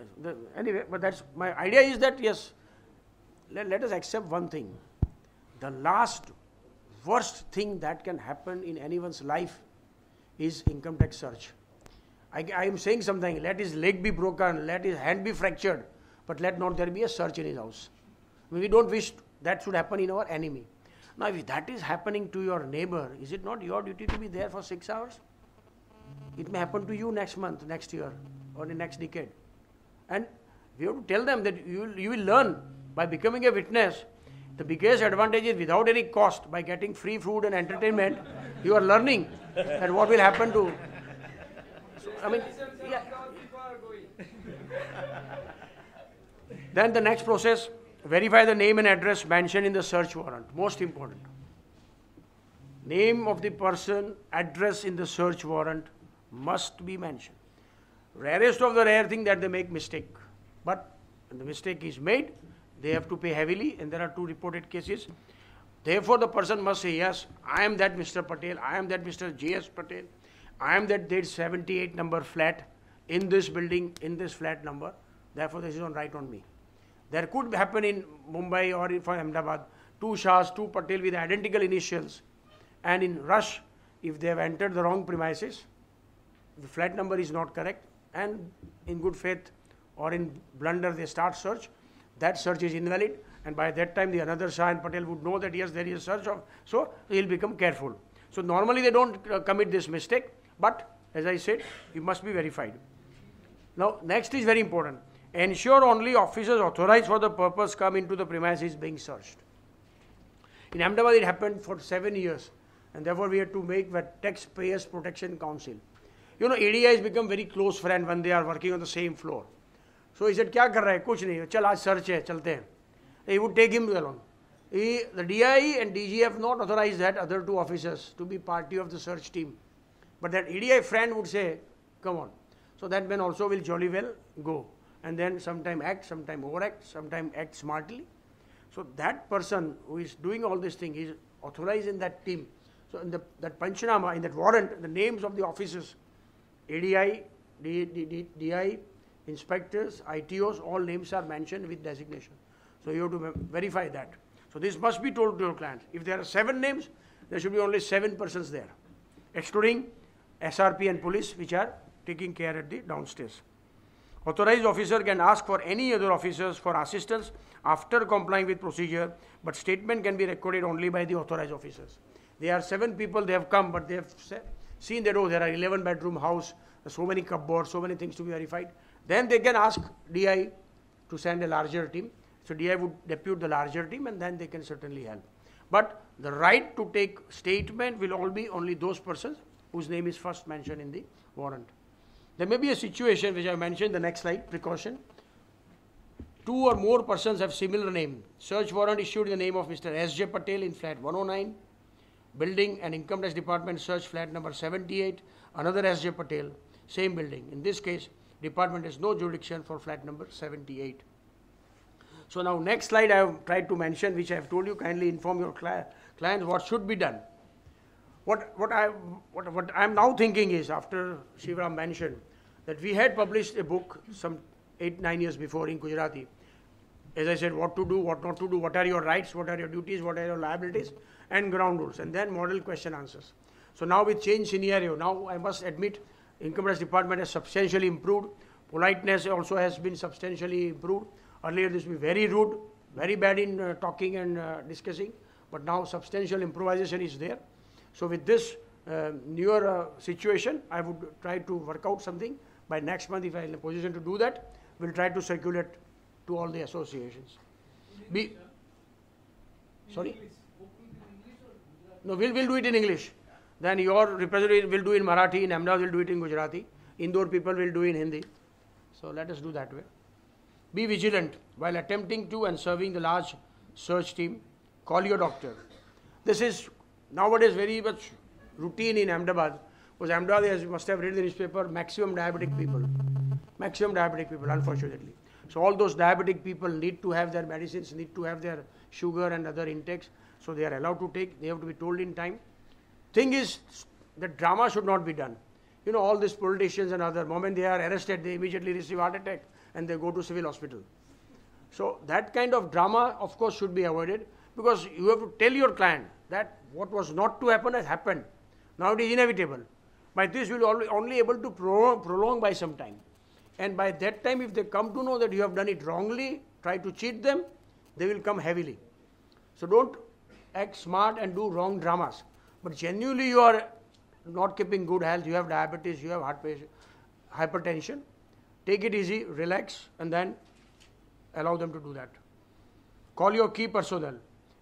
Anyway, but that's my idea is that yes, let us accept one thing. The last worst thing that can happen in anyone's life is income tax search. I am saying something, let his leg be broken, let his hand be fractured, but let not there be a search in his house. We don't wish that should happen in our enemy. Now, if that is happening to your neighbor, is it not your duty to be there for 6 hours? It may happen to you next month, next year, or the next decade. And we have to tell them that you will learn by becoming a witness. The biggest advantage is without any cost, by getting free food and entertainment, you are learning that what will happen to. So, I mean, yeah. Then the next process, verify the name and address mentioned in the search warrant. Most important. Name of the person, address in the search warrant must be mentioned. Rarest of the rare thing that they make mistake. But when the mistake is made, they have to pay heavily, and there are 2 reported cases. Therefore, the person must say, yes, I am that Mr. Patel, I am that Mr. J.S. Patel, I am that date 78 number flat in this building, in this flat number. Therefore, this is on right on me. There could happen in Mumbai or in Ahmedabad, 2 Shahs, 2 Patel with identical initials, and in rush, if they have entered the wrong premises, the flat number is not correct, and in good faith or in blunder they start search, that search is invalid, and by that time the another Shah and Patel would know that yes, there is a search of, so he will become careful. So normally they don't commit this mistake, but as I said, you must be verified. Now next is very important. Ensure only officers authorized for the purpose come into the premises being searched. In Ahmedabad it happened for 7 years, and therefore we had to make that Taxpayers Protection Council. You know, ADI has become very close friend when they are working on the same floor. So he said, क्या कर रहा है? कुछ नहीं, चल आज search है, चलते हैं. He would take him along. The DI and DG have not authorized that other 2 officers to be party of the search team. But that ADI friend would say, come on. So that man also will jolly well go. And then sometime act, sometime overact, sometime act smartly. So that person who is doing all this thing is authorized in that team. So in that Panchanama, in that warrant, the names of the officers, ADI, DI, inspectors, ITOs, all names are mentioned with designation. So you have to verify that. So this must be told to your client. If there are 7 names, there should be only 7 persons there, excluding SRP and police, which are taking care at the downstairs. Authorized officer can ask for any other officers for assistance after complying with procedure, but statement can be recorded only by the authorized officers. There are 7 people, they have come, but they have seen that, oh, there are 11 bedroom house, so many cupboards, so many things to be verified. Then they can ask DI to send a larger team. So DI would depute the larger team, and then they can certainly help. But the right to take statement will all be only those persons whose name is first mentioned in the warrant. There may be a situation which I mentioned in the next slide, precaution. 2 or more persons have similar name. Search warrant issued in the name of Mr. S.J. Patel in flat 109, building and income tax department search flat number 78, another S.J. Patel, same building. In this case, department has no jurisdiction for flat number 78. So now next slide I have tried to mention, which I have told you, kindly inform your clients what should be done. What I am now thinking is, after Shivram mentioned, that we had published a book some 8-9 years before in Gujarati. As I said, what to do, what not to do, what are your rights, what are your duties, what are your liabilities, and ground rules, and then model question answers. So now with change scenario, now I must admit income tax department has substantially improved. Politeness also has been substantially improved. Earlier this would be very rude, very bad in talking and discussing, but now substantial improvisation is there. So with this, newer situation, I would try to work out something. By next month, if I am in a position to do that, we'll try to circulate to all the associations. Sorry? No, we'll do it in English. Then your representative will do in Marathi, in Ahmedabad will do it in Gujarati, Indore people will do in Hindi. So let us do that way. Be vigilant while attempting to and serving the large search team. Call your doctor. This is nowadays very much routine in Ahmedabad, because Ahmedabad, as you must have read the newspaper, maximum diabetic people, unfortunately. So all those diabetic people need to have their medicines, need to have their sugar and other intakes, so they are allowed to take, they have to be told in time. Thing is, the drama should not be done. You know, all these politicians and other, moment they are arrested, they immediately receive heart attack and they go to civil hospital. So that kind of drama, of course, should be avoided, because you have to tell your client that what was not to happen has happened. Now it is inevitable. By this, you will only able to prolong by some time. And by that time, if they come to know that you have done it wrongly, try to cheat them, they will come heavily. So don't act smart and do wrong dramas. But genuinely you are not keeping good health, you have diabetes, you have heart patient, hypertension, take it easy, relax, and then allow them to do that. Call your key personnel.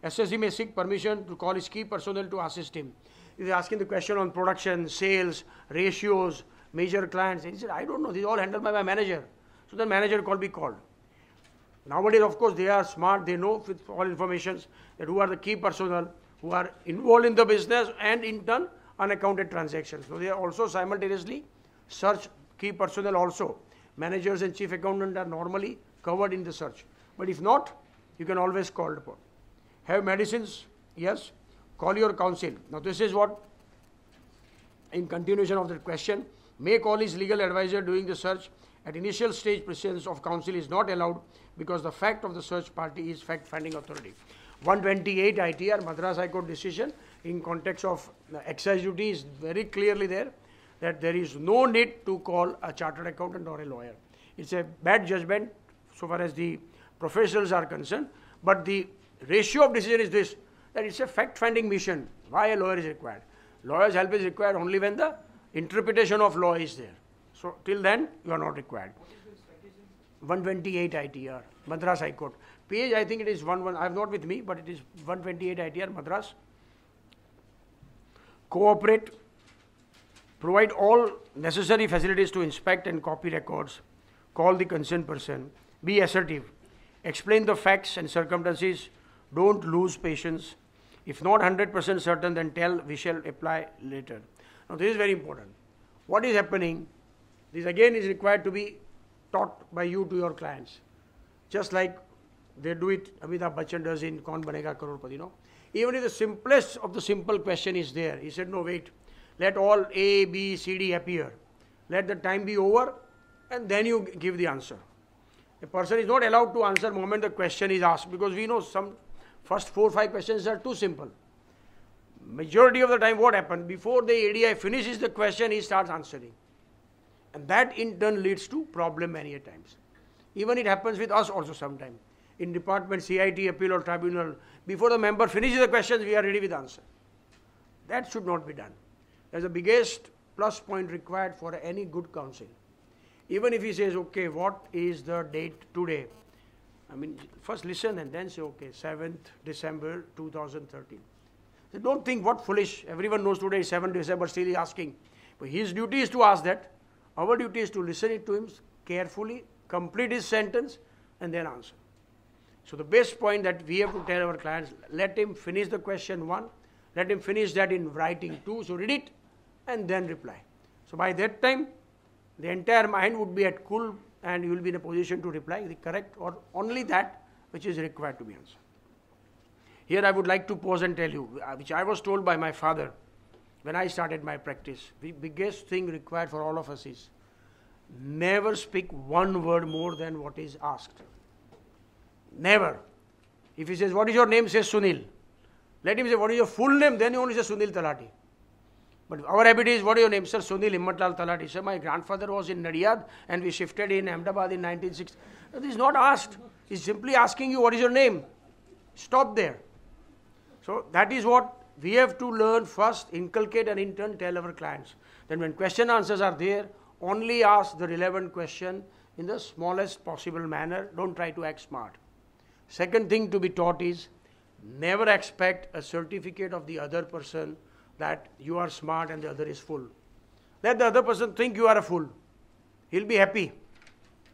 SSC may seek permission to call his key personnel to assist him. If he is asking the question on production, sales, ratios, major clients, he said, I don't know, this is all handled by my manager. So the manager be called. Nowadays, of course, they are smart, they know with all informations that who are the key personnel, who are involved in the business and in turn unaccounted transactions. So they are also simultaneously search key personnel also. Managers and chief accountant are normally covered in the search. But if not, you can always call upon. Have medicines? Yes. Call your counsel. Now this is what, in continuation of the question, may call his legal advisor during the search. At initial stage, presence of counsel is not allowed because the fact of the search party is fact-finding authority. 128 ITR, Madras High Court decision, in context of excise duty is very clearly there, that there is no need to call a chartered accountant or a lawyer. It's a bad judgment so far as the professionals are concerned, but the ratio of decision is this, that it's a fact-finding mission. Why a lawyer is required? Lawyer's help is required only when the interpretation of law is there. So till then, you are not required. 128 ITR, Madras High Court. Page, I think it is 11, I have not with me, but it is 128 ITR, Madras. Cooperate, provide all necessary facilities to inspect and copy records, call the concerned person, be assertive, explain the facts and circumstances, don't lose patience. If not 100% certain, then tell, we shall apply later. Now this is very important. What is happening? This again is required to be taught by you to your clients. Just like they do it, Amitabh Bachchan does in Kaun Banega Crorepati, no? Even if the simplest of the simple question is there, he said, no, wait, let all A, B, C, D appear. Let the time be over, and then you give the answer. A person is not allowed to answer the moment the question is asked, because we know some first 4 or 5 questions are too simple. Majority of the time what happens, before the ADI finishes the question, he starts answering. And that in turn leads to problem many a times. Even it happens with us also sometimes. In department, CIT, appeal or tribunal, before the member finishes the questions, we are ready with answer. That should not be done. That's the biggest plus point required for any good counsel. Even if he says, okay, what is the date today? I mean, first listen and then say, okay, 7th December 2013. So don't think what foolish, everyone knows today is 7th December, still he is asking. But his duty is to ask that. Our duty is to listen it to him carefully, complete his sentence, and then answer. So the best point that we have to tell our clients, let him finish the question 1, let him finish that in writing 2, so read it, and then reply. So by that time, the entire mind would be at cool, and you will be in a position to reply the correct or only that which is required to be answered. Here I would like to pause and tell you, which I was told by my father when I started my practice. The biggest thing required for all of us is never speak one word more than what is asked. Never. If he says, what is your name? Say Sunil. Let him say, what is your full name? Then he only says Sunil Talati. But our habit is, what is your name? Sir, Sunil Himmatlal Talati. Sir, my grandfather was in Nadiyad and we shifted in Ahmedabad in 1960. This is not asked. He's simply asking you, what is your name? Stop there. So that is what we have to learn first, inculcate and in turn tell our clients. Then when question answers are there, only ask the relevant question in the smallest possible manner. Don't try to act smart. Second thing to be taught is, never expect a certificate of the other person that you are smart and the other is fool. Let the other person think you are a fool. He'll be happy.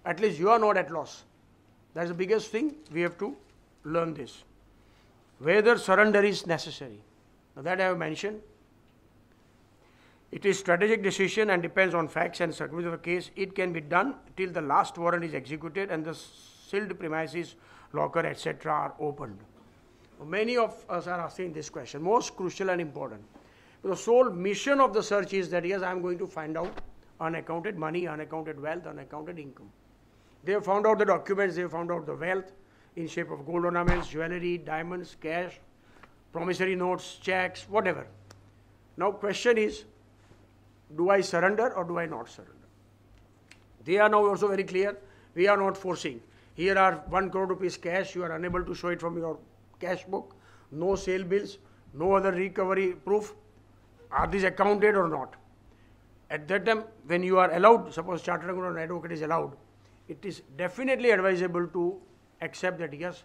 At least you are not at loss. That's the biggest thing. We have to learn this. Whether surrender is necessary. Now that I have mentioned. It is strategic decision and depends on facts and circumstances of the case. It can be done till the last warrant is executed and the sealed premises, locker, etc. are opened. Many of us are asking this question, most crucial and important. The sole mission of the search is that, yes, I am going to find out unaccounted money, unaccounted wealth, unaccounted income. They have found out the documents, they have found out the wealth in shape of gold ornaments, jewelry, diamonds, cash, promissory notes, checks, whatever. Now question is, do I surrender or do I not surrender? They are now also very clear, we are not forcing. Here are 1 crore rupees cash, you are unable to show it from your cash book, no sale bills, no other recovery proof. Are these accounted or not? At that time, when you are allowed, suppose chartered accountant or advocate is allowed, it is definitely advisable to accept that, yes,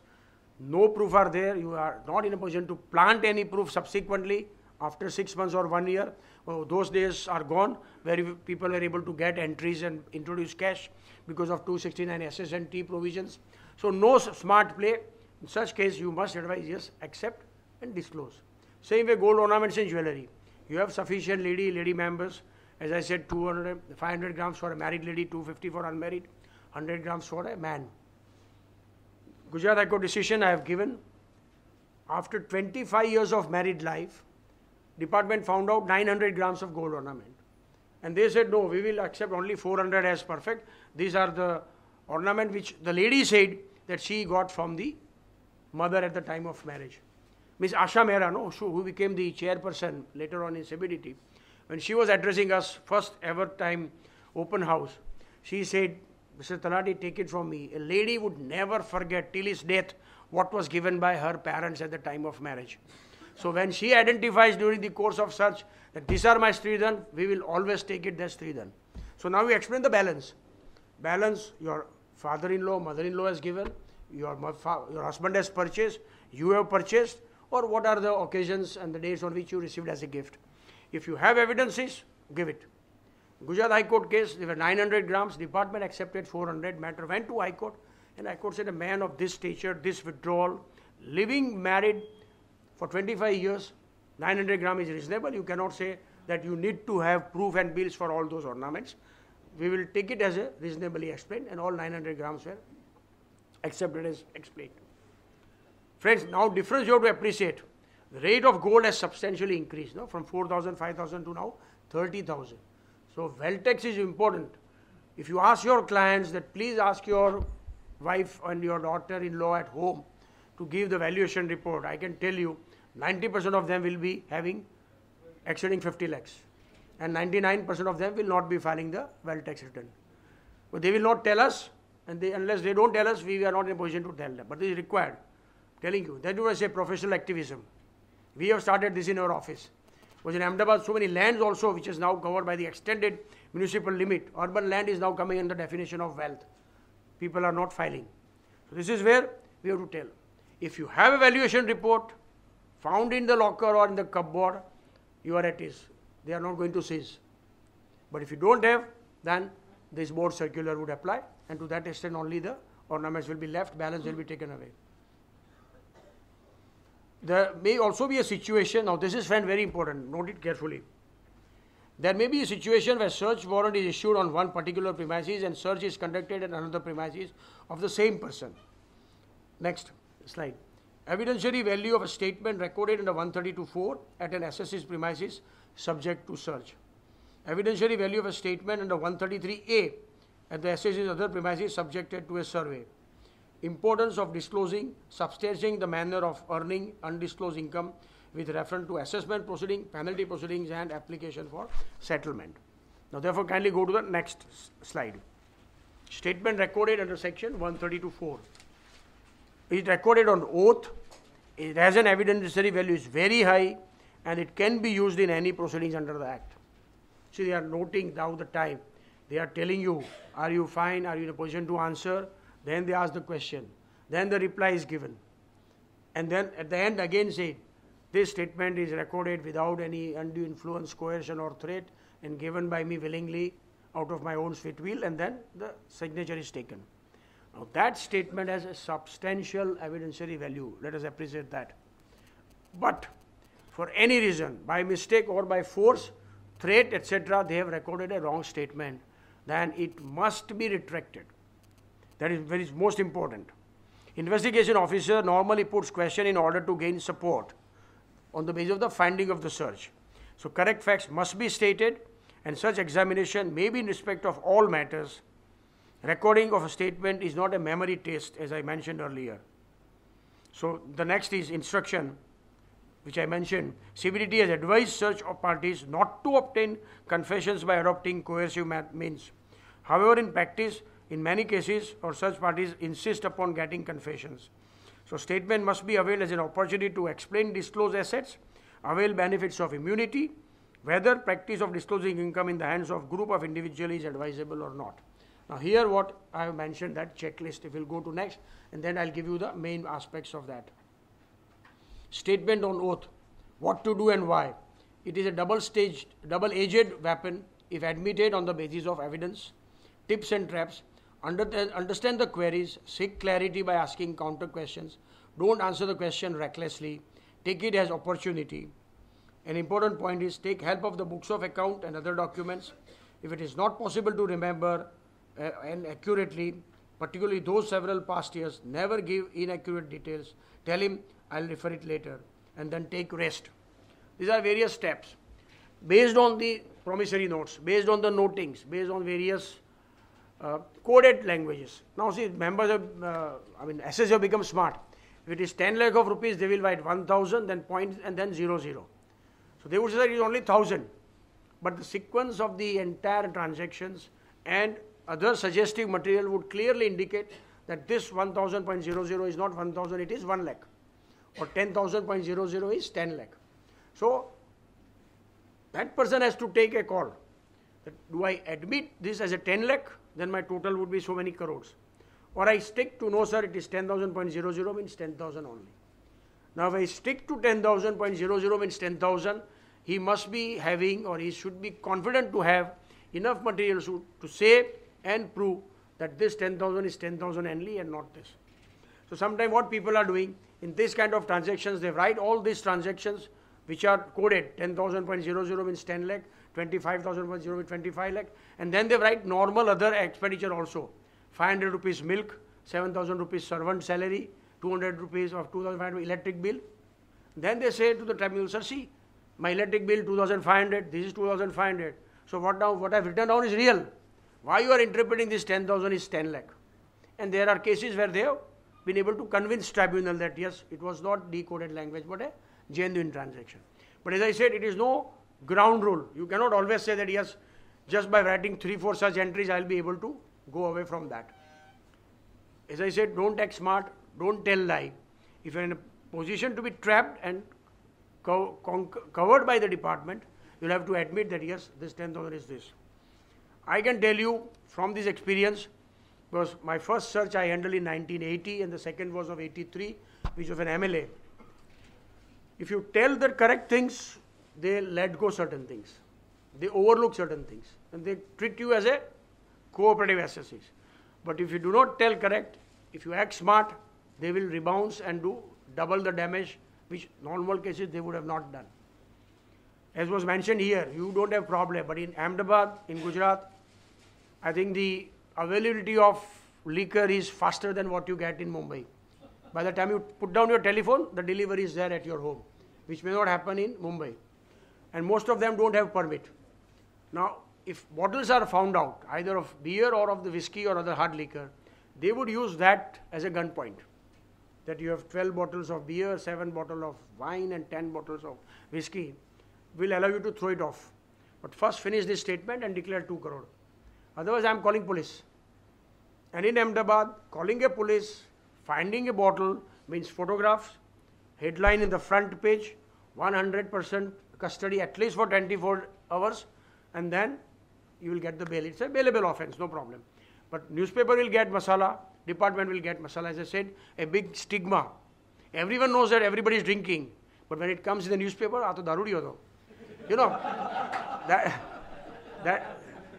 no proof are there, you are not in a position to plant any proof subsequently after 6 months or 1 year. Those days are gone where people are able to get entries and introduce cash because of 269 SS&T provisions. So no smart play. In such case, you must advise, yes, accept and disclose. Same way gold ornaments and jewelry. You have sufficient lady members. As I said, 500 grams for a married lady, 250 for unmarried, 100 grams for a man. Gujarat High Court decision I have given. After 25 years of married life, department found out 900 grams of gold ornament. And they said, no, we will accept only 400 as perfect. These are the ornament which the lady said that she got from the mother at the time of marriage. Miss Asha Mehra, who became the chairperson later on in CBDT, when she was addressing us first ever time open house, she said, Mr. Talati, take it from me, a lady would never forget till his death what was given by her parents at the time of marriage. So when she identifies during the course of search that these are my Stridhan, we will always take it as Stridhan. So now we explain the balance. Balance, your father-in-law, mother-in-law has given, your husband has purchased, you have purchased, or what are the occasions and the dates on which you received as a gift. If you have evidences, give it. Gujarat High Court case, there were 900 grams, department accepted 400, matter went to High Court, and High Court said a man of this stature, this withdrawal, living married for 25 years, 900 grams is reasonable. You cannot say that you need to have proof and bills for all those ornaments. We will take it as a reasonably explained, and all 900 grams were accepted as explained. Friends, now difference you have to appreciate. The rate of gold has substantially increased, from 4,000, 5,000 to now 30,000. So wealth tax is important. If you ask your clients that please ask your wife and your daughter-in-law at home to give the valuation report, I can tell you 90% of them will be having exceeding 50 lakhs. And 99% of them will not be filing the wealth tax return. But they will not tell us, and unless they don't tell us, we are not in a position to tell them. But this is required. Telling you, that was a professional activism. We have started this in our office. Was in Ahmedabad, so many lands also, which is now covered by the extended municipal limit. Urban land is now coming in the definition of wealth. People are not filing. So this is where we have to tell. If you have a valuation report found in the locker or in the cupboard, you are at ease. They are not going to seize. But if you don't have, then this board circular would apply, and to that extent only the ornaments will be left, balance will be taken away. There may also be a situation, now this is very important, note it carefully. There may be a situation where search warrant is issued on one particular premises and search is conducted at another premises of the same person. Next slide. Evidentiary value of a statement recorded under 132(4) at an assessor's premises subject to search. Evidentiary value of a statement under 133A at the assessor's other premises subjected to a survey. Importance of disclosing, substantiating the manner of earning undisclosed income with reference to assessment proceeding, penalty proceedings and application for settlement. Now therefore kindly go to the next slide. Statement recorded under section 132(4). It is recorded on oath, it has an evidentiary value, is very high, and it can be used in any proceedings under the Act. See, they are noting down the time. They are telling you, are you fine? Are you in a position to answer? Then they ask the question. Then the reply is given. And then at the end again say, this statement is recorded without any undue influence, coercion or threat and given by me willingly out of my own sweet will, and then the signature is taken. Now that statement has a substantial evidentiary value. Let us appreciate that. But for any reason, by mistake or by force, threat, etc., they have recorded a wrong statement, then it must be retracted. That is very most important. Investigation officer normally puts question in order to gain support on the basis of the finding of the search. So correct facts must be stated, and such examination may be in respect of all matters. Recording of a statement is not a memory test, as I mentioned earlier. So the next is instruction, which I mentioned. CBDT has advised search of parties not to obtain confessions by adopting coercive means. However, in practice, in many cases, or such parties insist upon getting confessions. So statement must be availed as an opportunity to explain disclosed assets, avail benefits of immunity, whether practice of disclosing income in the hands of group of individuals is advisable or not. Now here what I have mentioned, that checklist, if we'll go to next, and then I'll give you the main aspects of that. Statement on oath, what to do and why. It is a double-edged weapon if admitted on the basis of evidence. Tips and traps. Understand the queries, seek clarity by asking counter questions. Don't answer the question recklessly. Take it as opportunity. An important point is take help of the books of account and other documents. If it is not possible to remember and accurately, particularly those several past years, never give inaccurate details. Tell him, I'll refer it later, and then take rest. These are various steps. Based on the promissory notes, based on the notings, based on various coded languages. Now see, members of, SS have become smart. If it is 10 lakh of rupees, they will write 1000, then point, and then 00. So they would say that it is only 1000. But the sequence of the entire transactions and other suggestive material would clearly indicate that this 1000.00 is not 1000, it is 1 lakh. Or 10,000.00 is 10 lakh. So that person has to take a call. That do I admit this as a 10 lakh? Then my total would be so many crores. Or I stick to, no sir, it is 10,000.00 means 10,000 only. Now if I stick to 10,000.00 means 10,000, he must be having, or he should be confident to have enough material to say and prove that this 10,000 is 10,000 only and not this. So sometimes what people are doing in this kind of transactions, they write all these transactions which are coded, 10,000.00 means 10 lakh, 25,000.0 means 25 lakh, and then they write normal other expenditure also. 500 rupees milk, 7,000 rupees servant salary, 200 rupees of 2,500 electric bill. Then they say to the tribunal, sir, see, my electric bill 2,500, this is 2,500. So what I've written down is real. Why you are interpreting this 10,000 is 10 lakh? And there are cases where they have been able to convince tribunal that yes, it was not decoded language, but a genuine transaction. But as I said, it is no ground rule. You cannot always say that yes, just by writing 3-4 such entries, I'll be able to go away from that. As I said, don't act smart, don't tell lie. If you're in a position to be trapped and covered by the department, you'll have to admit that yes, this 10,000 is this. I can tell you from this experience, because my first search I handled in 1980 and the second was of 83, which was an MLA. If you tell the correct things, they let go certain things. They overlook certain things and they treat you as a cooperative associate. But if you do not tell correct, if you act smart, they will rebound and do double the damage, which normal cases they would have not done. As was mentioned here, you don't have problem, but in Ahmedabad, in Gujarat, I think the availability of liquor is faster than what you get in Mumbai. By the time you put down your telephone, the delivery is there at your home, which may not happen in Mumbai. And most of them don't have permit. Now, if bottles are found out, either of beer or of the whiskey or other hard liquor, they would use that as a gun point. That you have 12 bottles of beer, 7 bottles of wine and 10 bottles of whiskey, will allow you to throw it off. But first finish this statement and declare 2 crore. Otherwise, I am calling police. And in Ahmedabad, calling a police, finding a bottle means photographs, headline in the front page, 100% custody at least for 24 hours, and then you will get the bail. It's a bailable offense, no problem. But newspaper will get masala, department will get masala. As I said, a big stigma. Everyone knows that everybody is drinking, but when it comes in the newspaper, aa to daru diyo. You know,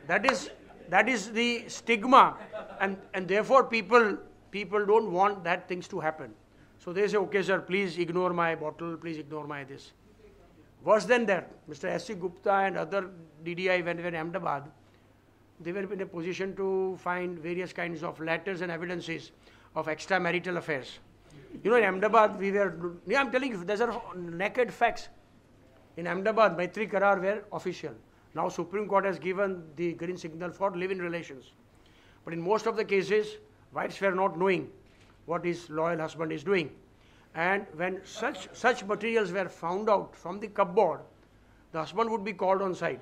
that is the stigma, and therefore people don't want that things to happen. So they say, okay sir, please ignore my bottle, please ignore my this. Worse than that, Mr. S.C. Gupta and other DDI when they were in Ahmedabad, they were in a position to find various kinds of letters and evidences of extramarital affairs. You know, in Ahmedabad, I'm telling you, these are naked facts. In Ahmedabad, Maitri Karar were official. Now Supreme Court has given the green signal for live-in relations. But in most of the cases, wives were not knowing what his loyal husband is doing. And when such materials were found out from the cupboard, the husband would be called on site.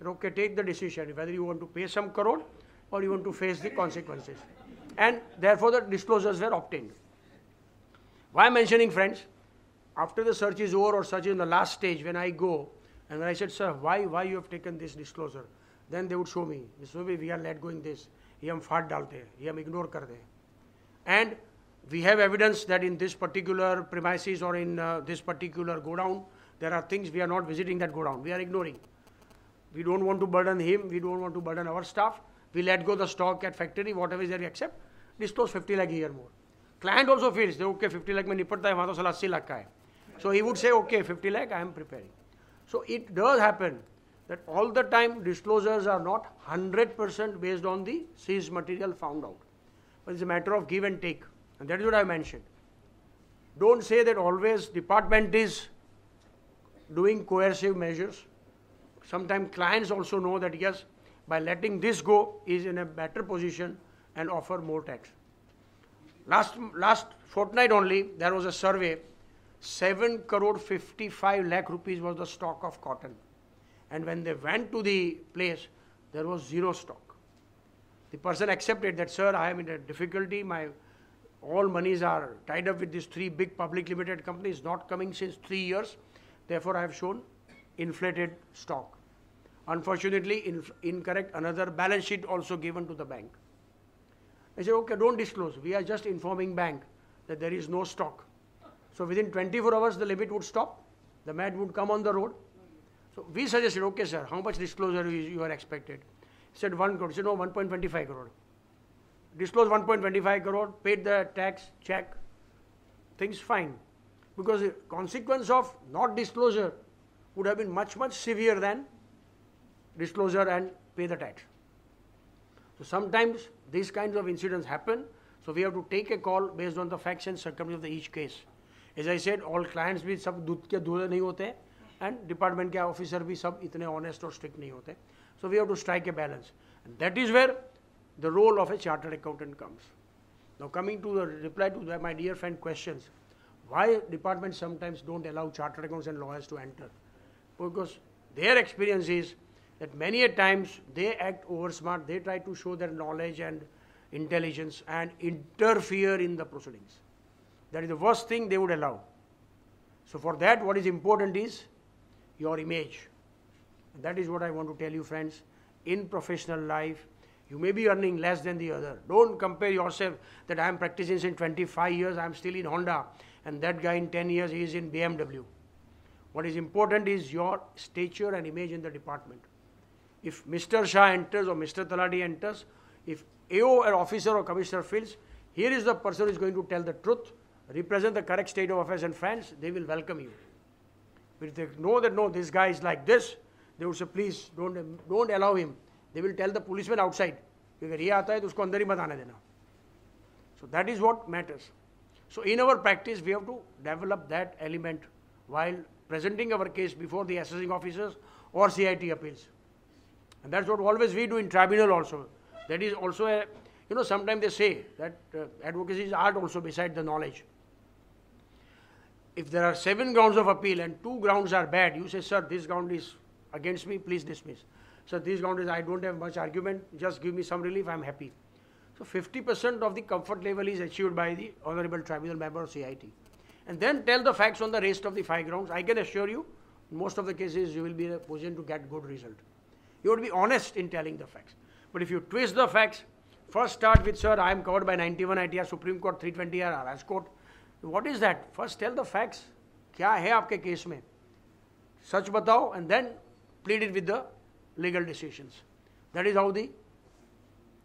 Okay, take the decision whether you want to pay some crore or you want to face the consequences. And therefore the disclosures were obtained. Why am I mentioning, friends? After the search is over or search is in the last stage, when I go and when I said, sir, why you have taken this disclosure? Then they would show me, we are let going this, ye hum faat dalte hain, ye hum ignore kar de. And we have evidence that in this particular premises or in this particular godown, there are things we are not visiting that godown, we are ignoring. We don't want to burden him, we don't want to burden our staff. We let go the stock at factory, whatever is there we accept, disclose 50 lakh a year more. Client also feels, okay, 50 lakh mein nipatta hai, wahan to sala 80 lakh ka hai. So he would say, okay, 50 lakh, I am preparing. So it does happen that all the time disclosures are not 100% based on the seized material found out. But it's a matter of give and take. And that is what I mentioned. Don't say that always department is doing coercive measures. Sometimes clients also know that yes, by letting this go is in a better position and offer more tax. Last fortnight only, there was a survey, 7 crore 55 lakh rupees was the stock of cotton. And when they went to the place, there was zero stock. The person accepted that, sir, I am in a difficulty, my all monies are tied up with these 3 big public limited companies, not coming since 3 years, therefore I have shown inflated stock. Unfortunately, incorrect, another balance sheet also given to the bank. I said, okay, don't disclose, we are just informing bank that there is no stock. So within 24 hours the limit would stop, the man would come on the road. So we suggested, okay sir, how much disclosure you are expected? He said 1 crore, he said no, 1.25 crore. Disclose 1.25 crore, paid the tax, check, things fine. Because the consequence of not disclosure would have been much, much severe than disclosure and pay the tax. So sometimes these kinds of incidents happen, so we have to take a call based on the facts and circumstances of each case. As I said, all clients भी सब दूध के दूल्हे नहीं होते and department के officer भी सब इतने honest और strict नहीं होते. So we have to strike a balance. And that is where the role of a chartered accountant comes. Now coming to the reply to my dear friend questions, why departments sometimes don't allow chartered accountants and lawyers to enter? Because their experience is that many a times they act over smart, they try to show their knowledge and intelligence and interfere in the proceedings. That is the worst thing they would allow. So for that, what is important is your image. And that is what I want to tell you, friends. In professional life, you may be earning less than the other. Don't compare yourself that I am practicing since 25 years, I am still in Honda, and that guy in 10 years he is in BMW. What is important is your stature and image in the department. If Mr. Shah enters or Mr. Talati enters, if AO or officer or commissioner feels, here is the person who is going to tell the truth, represent the correct state of affairs and friends, they will welcome you. But if they know that no, this guy is like this, they would say, please don't allow him. They will tell the policeman outside, अगर ये आता है तो उसको अंदर ही मत आने देना. So that is what matters. So in our practice, we have to develop that element while presenting our case before the assessing officers or CIT appeals. And that's what always we do in tribunal also. That is also a, sometimes they say that advocacy is art also beside the knowledge. If there are 7 grounds of appeal and 2 grounds are bad, you say, sir, this ground is against me, please dismiss. Sir, this ground is, I don't have much argument, just give me some relief, I am happy. So 50% of the comfort level is achieved by the Honorable Tribunal member of CIT. and then tell the facts on the rest of the 5 grounds. I can assure you, in most of the cases, you will be in a position to get good result. You have to be honest in telling the facts. But if you twist the facts, first start with, sir, I am covered by 91 ITR, Supreme Court 320 R, Rajkot. What is that? First tell the facts. क्या है आपके case में? सच बताओ, and then plead it with the legal decisions. That is how the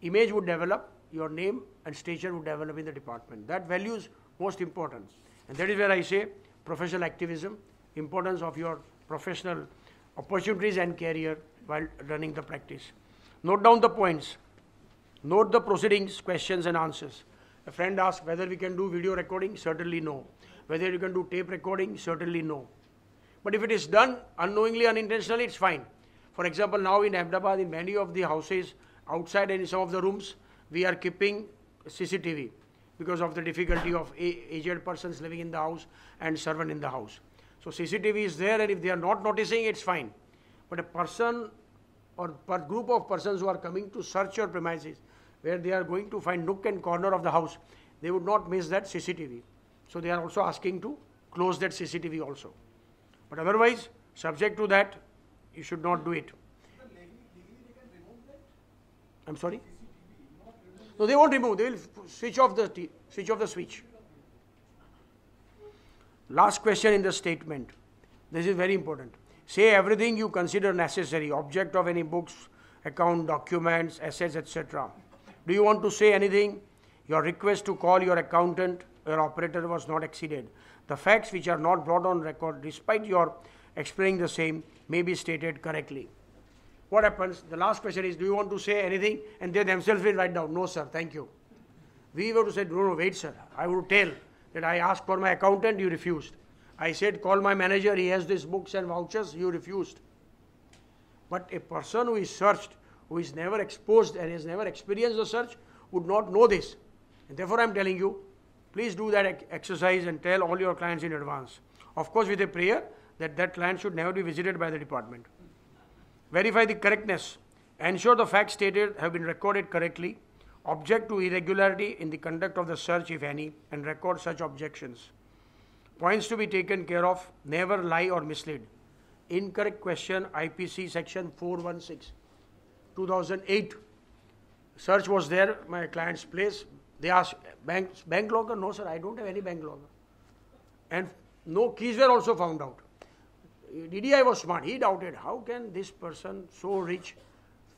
image would develop, your name and stature would develop in the department. That value is most important. And that is where I say professional activism, importance of your professional opportunities and career while running the practice. Note down the points. Note the proceedings, questions and answers. A friend asked whether we can do video recording. Certainly no. Whether you can do tape recording. Certainly no. But if it is done unknowingly, unintentionally, it's fine. For example, now in Ahmedabad, in many of the houses, outside and in some of the rooms, we are keeping CCTV because of the difficulty of aged persons living in the house and servant in the house. So CCTV is there, and if they are not noticing, it's fine. But a person or per group of persons who are coming to search your premises, where they are going to find nook and corner of the house, they would not miss that CCTV. So they are also asking to close that CCTV also. But otherwise, subject to that, you should not do it. I'm sorry? No, they won't remove. They will switch off the switch. Last question in the statement. This is very important. Say everything you consider necessary, object of any books, account, documents, assets, etc. Do you want to say anything? Your request to call your accountant or operator was not exceeded. The facts which are not brought on record, despite your explaining the same, may be stated correctly. What happens? The last question is, do you want to say anything? And they themselves will write down, no sir, thank you. We were to say, no, wait sir. I would tell that I asked for my accountant, you refused. I said, call my manager, he has these books and vouchers, you refused. But a person who is searched, who is never exposed and has never experienced the search, would not know this. And therefore I am telling you, please do that exercise and tell all your clients in advance. Of course, with a prayer that that client should never be visited by the department. Verify the correctness. Ensure the facts stated have been recorded correctly. Object to irregularity in the conduct of the search, if any, and record such objections. Points to be taken care of. Never lie or mislead. Incorrect question, IPC section 416. 2008. Search was there, my client's place. They asked, bank logger? No sir, I don't have any bank logger. And no keys were also found out. DDI was smart. He doubted, how can this person so rich,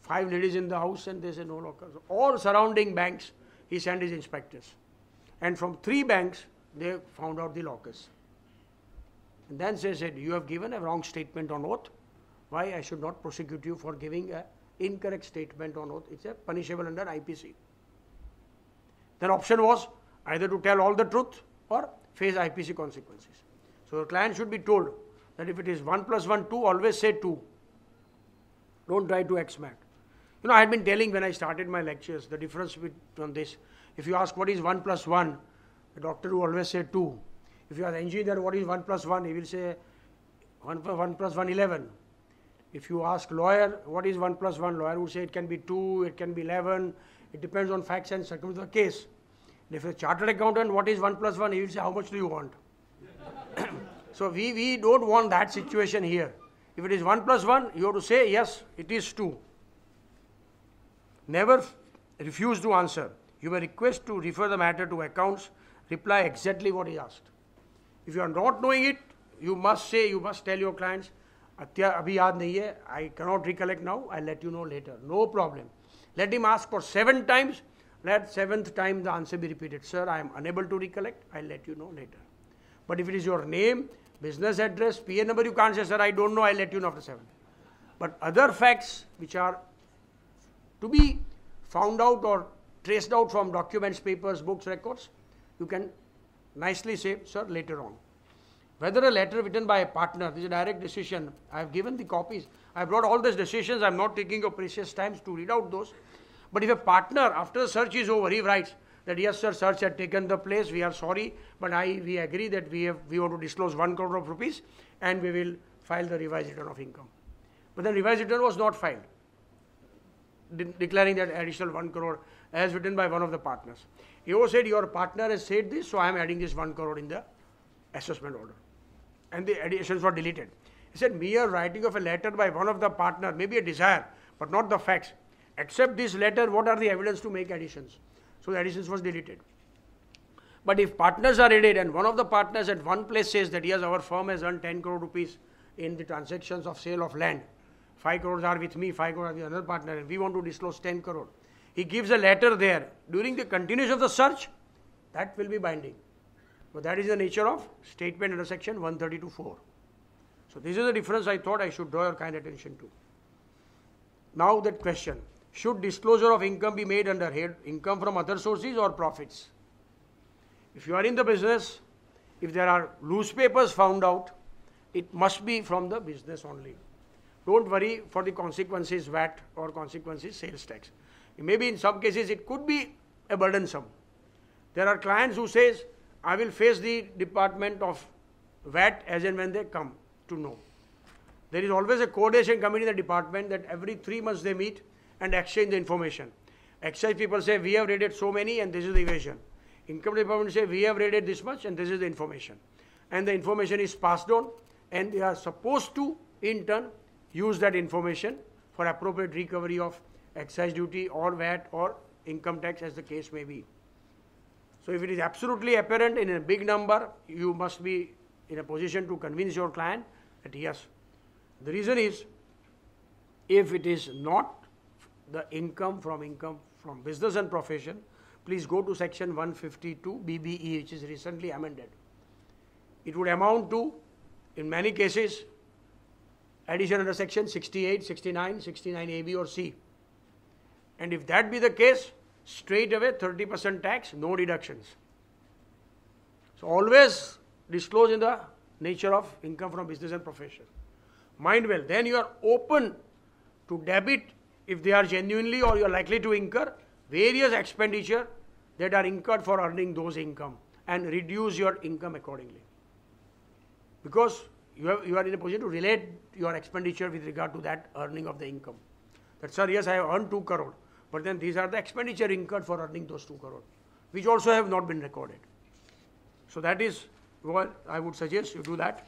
5 ladies in the house, and they say no lockers. All surrounding banks, he sent his inspectors. And from 3 banks, they found out the lockers. And then they said, you have given a wrong statement on oath. Why I should not prosecute you for giving an incorrect statement on oath? It's a punishable under IPC. Then option was either to tell all the truth or face IPC consequences. So the client should be told that if it is 1 + 1, 2, always say 2. Don't try to X-mat. You know, I had been telling when I started my lectures, the difference from this. If you ask what is 1 + 1, the doctor will always say 2. If you ask engineer what is 1 + 1, he will say 1 + 1, 11. If you ask lawyer what is 1 + 1, lawyer would say it can be 2, it can be 11. It depends on facts and circumstances of the case. And if a chartered accountant, what is 1 + 1, he will say how much do you want? So we don't want that situation here. If it is 1 + 1, you have to say yes, it is 2. Never refuse to answer. You may request to refer the matter to accounts. Reply exactly what he asked. If you are not knowing it, you must say, you must tell your clients, abhi yaad nahi hai, I cannot recollect now, I'll let you know later. No problem. Let him ask for 7 times. Let 7th time the answer be repeated. Sir, I am unable to recollect, I'll let you know later. But if it is your name, business address, PA number, you can't say, sir, I don't know, I'll let you know after 7. But other facts which are to be found out or traced out from documents, papers, books, records, you can nicely say, sir, later on. Whether a letter written by a partner, this is a direct decision. I have given the copies. I have brought all these decisions. I am not taking your precious times to read out those. But if a partner, after the search is over, he writes that yes, sir, search had taken the place. We are sorry, but we agree that we want to disclose 1 crore of rupees, and we will file the revised return of income. But the revised return was not filed, declaring that additional 1 crore as written by one of the partners. He also said, your partner has said this, so I am adding this 1 crore in the assessment order. And the additions were deleted. He said, mere writing of a letter by one of the partner may be a desire, but not the facts. Except this letter, what are the evidence to make additions? So the additions was deleted. But if partners are added and one of the partners at one place says that yes, our firm has earned 10 crore rupees in the transactions of sale of land, 5 crores are with me, 5 crores are with another partner, and we want to disclose 10 crore. He gives a letter there. During the continuation of the search, that will be binding. But that is the nature of statement under section 132(4). So this is the difference I thought I should draw your kind attention to. Now that question, should disclosure of income be made under head income from other sources or profits? If you are in the business, if there are loose papers found out, it must be from the business only. Don't worry for the consequences VAT or consequences sales tax. Maybe in some cases it could be a burdensome. There are clients who says, I will face the department of VAT as and when they come to know. There is always a coordination committee in the department that every 3 months they meet and exchange the information. Excise people say, we have raided so many and this is the evasion. Income department say, we have raided this much and this is the information. And the information is passed on and they are supposed to, in turn, use that information for appropriate recovery of excise duty or VAT or income tax as the case may be. So if it is absolutely apparent in a big number, you must be in a position to convince your client that yes. The reason is, if it is not the income from business and profession, please go to section 152 BBE, which is recently amended. It would amount to, in many cases, addition under section 68, 69, 69AB or C. And if that be the case, straight away 30% tax, no deductions. So always disclose in the nature of income from business and profession. Mind well, then you are open to debit if they are genuinely or you are likely to incur various expenditure that are incurred for earning those income and reduce your income accordingly. Because you are in a position to relate your expenditure with regard to that earning of the income. That sir, yes, I have earned 2 crore, but then these are the expenditure incurred for earning those 2 crore, which also have not been recorded. So that is what I would suggest you do that.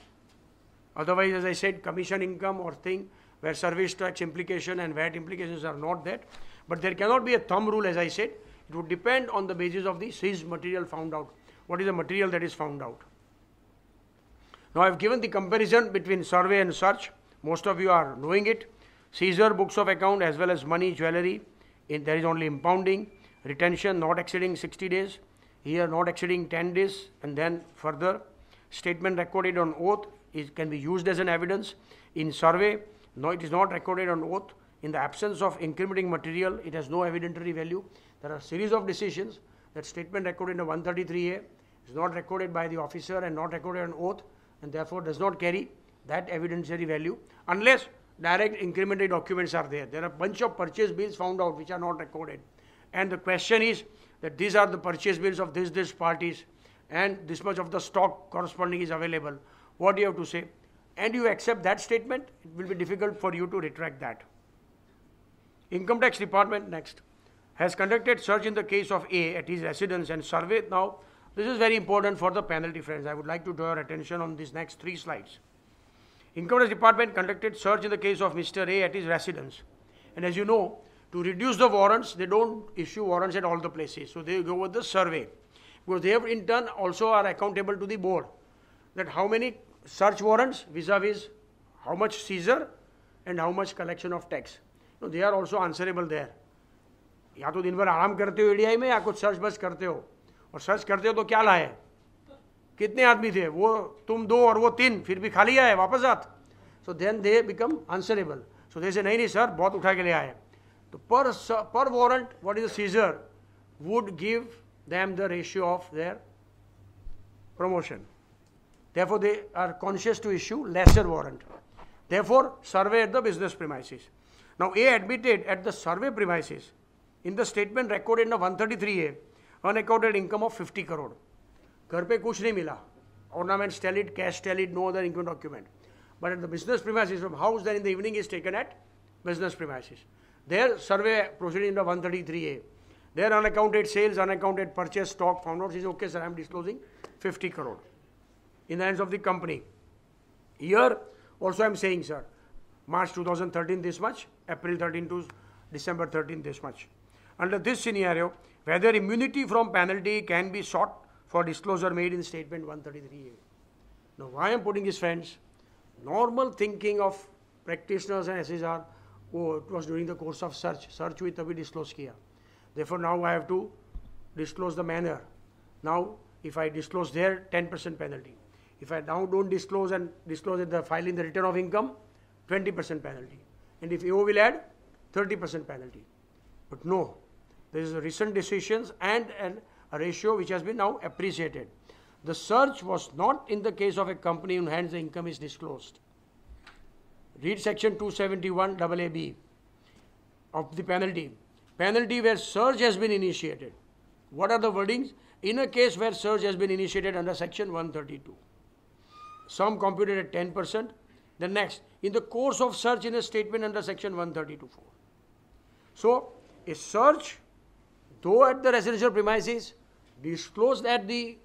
Otherwise, as I said, commission income or thing where service tax implication and VAT implications are not that. But there cannot be a thumb rule, as I said. It would depend on the basis of the seized material found out. What is the material that is found out? Now I have given the comparison between survey and search. Most of you are knowing it. Seizure, books of account as well as money, jewellery. There is only impounding. Retention not exceeding 60 days. Here not exceeding 10 days. And then further, statement recorded on oath can be used as an evidence. In survey, no, it is not recorded on oath. In the absence of incriminating material, it has no evidentiary value. There are a series of decisions that statement recorded in 133A is not recorded by the officer and not recorded on oath and therefore does not carry that evidentiary value unless direct incriminatory documents are there. There are a bunch of purchase bills found out which are not recorded. And the question is that these are the purchase bills of this parties and this much of the stock corresponding is available. What do you have to say? And you accept that statement, it will be difficult for you to retract that. Income tax department next has conducted search in the case of A at his residence and survey. Now this is very important for the penalty friends. I would like to draw your attention on these next 3 slides. Income tax department conducted search in the case of Mr. A at his residence. And as you know, to reduce the warrants, they don't issue warrants at all the places. So they go with the survey. Because they have in turn also are accountable to the board. That how many search warrants vis-a-vis how much seizure and how much collection of tax. No, they are also answerable there. या तो दिन भर आराम करते हो ADI में या कुछ सर्च बस करते हो और सर्च करते हो तो क्या लाए कितने आदमी थे वो तुम 2 और वो 3 फिर भी खाली आए वापस आत so then they become answerable so they say नहीं सर बहुत उठा के ले आए तो पर warrant what is the seizure would give them the ratio of their promotion. Therefore, they are conscious to issue lesser warrant. Therefore, survey at the business premises. Now, A admitted at the survey premises in the statement recorded in the 133A unaccounted income of 50 crore. घर पे कुछ नहीं मिला. Ornaments tallied, cash tallied, no other income document. But at the business premises from house, then in the evening is taken at business premises. Their survey proceeding in the 133A. Their unaccounted sales, unaccounted purchase, stock found out. Says, okay, sir, I am disclosing 50 crore. in the hands of the company. Here also I am saying, sir, March 2013 this much, April 13 to December 13 this much. Under this scenario, whether immunity from penalty can be sought for disclosure made in statement 133A. Now why I am putting this, friends? Normal thinking of practitioners and SSR, oh, it was during the course of search हुई तभी disclose किया. Therefore now I have to disclose the manner. Now if I disclose there, 10% penalty. If I now don't disclose and disclose in the filing the return of income, 20% penalty. And if AO will add, 30% penalty. But no, there is a recent decisions and a ratio which has been now appreciated. The search was not in the case of a company in hands the income is disclosed. Read section 271 AAB of the penalty. Penalty where search has been initiated. What are the wordings? In a case where search has been initiated under section 132. Sum computed at 10%. The next, in the course of search in a statement under section 132.4. So, a search, though at the residential premises, disclosed at the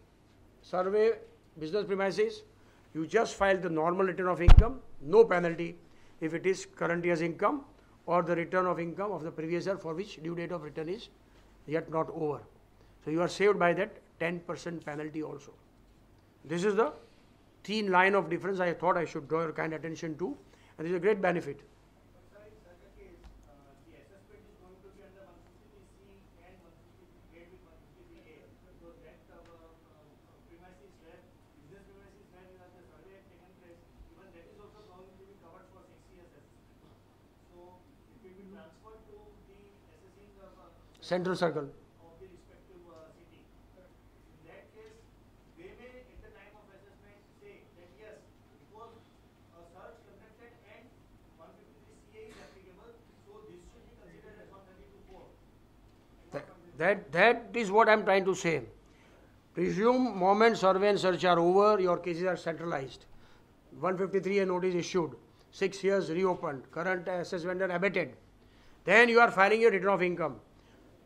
survey business premises, you just file the normal return of income, no penalty if it is current year's income or the return of income of the previous year for which due date of return is yet not over. So you are saved by that 10% penalty also. This is the thin line of difference I thought I should draw your kind attention to, and this is a great benefit. But sir, in such a case, the assessment is going to be under 153C and 153A with 153A. So that premises where business premises where the survey had taken place, even that is also going to be covered for 6 years assessment. So it will be transferred to the assessing Central circle. of the respective city. In that case, they may at the time of assessment say that yes, it was a search conducted and 153CA is applicable, so this should be considered as 132.4. That is what I am trying to say. Presume moment survey and search are over, your cases are centralized. 153A notice issued, 6 years reopened, current assessment are abated. Then you are filing your return of income.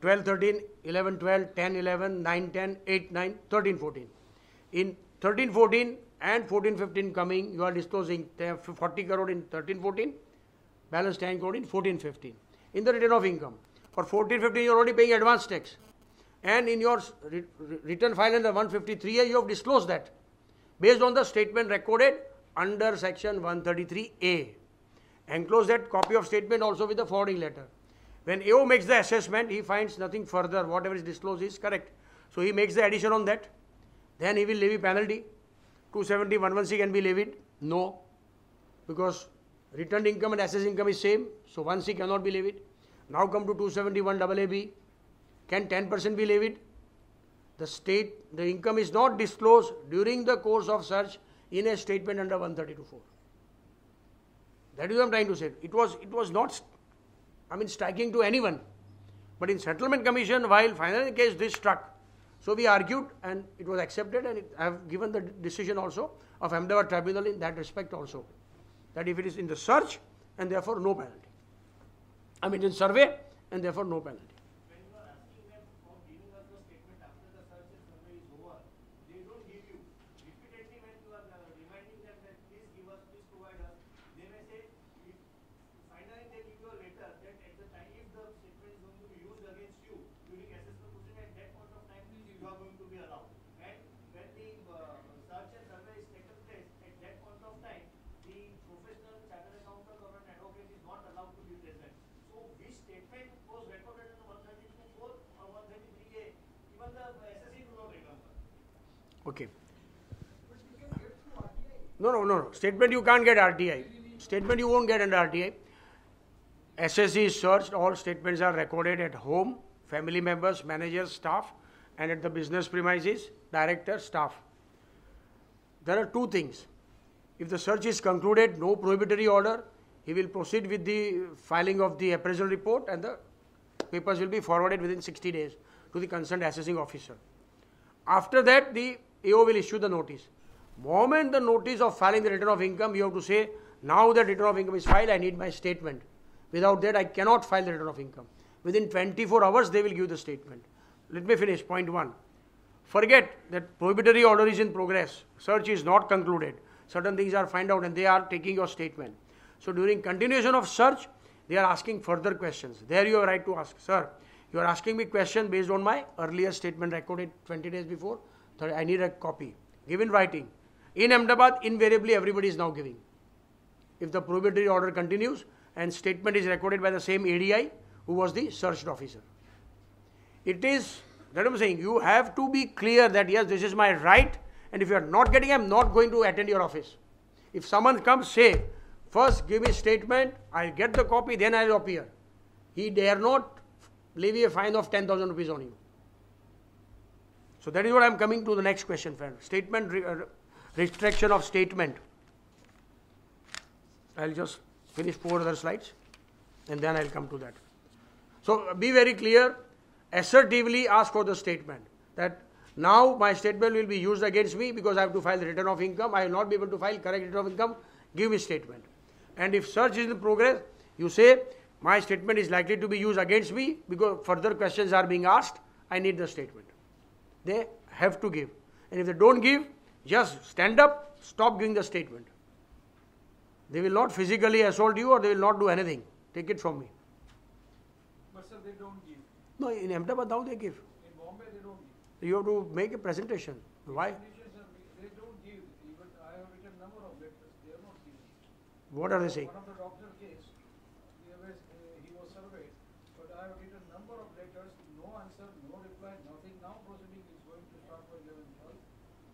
12, 13, 11, 12, 10, 11, 9, 10, 8, 9, 13, 14. In 13, 14 and 14, 15 coming, you are disclosing 40 crore in 13, 14, balance 10 crore in 14, 15. In the return of income. For 14, 15, you are already paying advance tax. And in your return file under 153A, you have disclosed that based on the statement recorded under section 133A. Enclose that copy of statement also with the forwarding letter. When AO makes the assessment, he finds nothing further, whatever is disclosed is correct. So he makes the addition on that. Then he will levy penalty. 270 1C can be levied? No. Because returned income and assessed income is same. So 1C cannot be levied. Now come to 271 AAB. Can 10% be levied? The income is not disclosed during the course of search in a statement under 132.4. That is what I am trying to say. It was not, striking to anyone. But in settlement commission, while finally case this struck, so we argued and it was accepted, and I have given the decision also of Ahmedabad Tribunal in that respect also. That if it is in the search and therefore no penalty. In survey and therefore no penalty. When you are asking them for giving us the statement after the search and survey is over, they don't give you. Repeatedly when you are reminding them that please give us, please provide us, they may say, finally they give you a letter that at the time if the statement is going to be used against you during assessment procedure, at that point of time you are going to be allowed. And when the search and survey is taken place, at that point of time the professional chartered accountant or an advocate is not allowed to be present. So which statement was recorded in 132.4 or 133A, even the SSE do not remember. Okay. No. Statement you can't get RTI. Statement you won't get under RTI. SSE is searched, all statements are recorded at home, family members, managers, staff, and at the business premises, director, staff. There are two things. If the search is concluded, no prohibitory order, he will proceed with the filing of the appraisal report and the papers will be forwarded within 60 days to the concerned assessing officer. After that, the AO will issue the notice. Moment the notice of filing the return of income, you have to say, now the return of income is filed, I need my statement. Without that, I cannot file the return of income. Within 24 hours, they will give the statement. Let me finish. Point 1. Forget that prohibitory order is in progress. Search is not concluded. Certain things are found out and they are taking your statement. So during continuation of search, they are asking further questions. There you have right to ask, sir, you are asking me question based on my earlier statement recorded 20 days before. I need a copy. Give in writing. In Ahmedabad, invariably everybody is now giving. If the prohibitory order continues and statement is recorded by the same ADI who was the searched officer. It is, that I'm saying, you have to be clear that yes, this is my right, and if you are not getting, I'm not going to attend your office. If someone comes, say, first give me statement, I'll get the copy, then I'll appear. He dare not levy a fine of 10,000 rupees on you. So that is what I'm coming to the next question, friend. Statement, restriction of statement. I'll just finish 4 other slides and then I'll come to that. So be very clear, assertively ask for the statement that now my statement will be used against me because I have to file the return of income. I will not be able to file correct return of income. Give me statement. And if search is in progress, you say my statement is likely to be used against me because further questions are being asked. I need the statement. They have to give. And if they don't give, just stand up, stop giving the statement. They will not physically assault you or they will not do anything. Take it from me. But sir, they don't give. No, in Ahmedabad now they give. In Bombay, they don't give. You have to make a presentation. Why? Conditions are, they don't give. Even I have written number of letters. They are not giving. What are they saying? One of the doctor case, he was surveyed, but I have written number of letters, no answer, no reply, nothing. Now proceeding is going to start for 11, 12.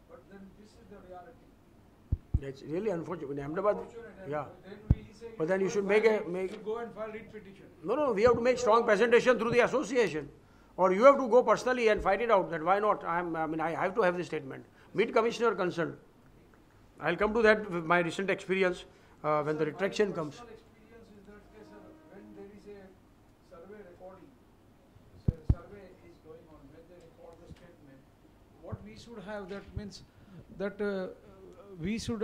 But then this is the reality. It's really unfortunate. In Ahmedabad, yeah. Then we say But then you should go and make go and file writ petition. No, we have to make strong presentation through the association. Or you have to go personally and fight it out that why not? I have to have this statement. Meet commissioner concerned. I'll come to that with my recent experience when the retraction comes. My personal experience is that when there is a survey recording, survey is going on, when they record the statement, what we should have, that means that we should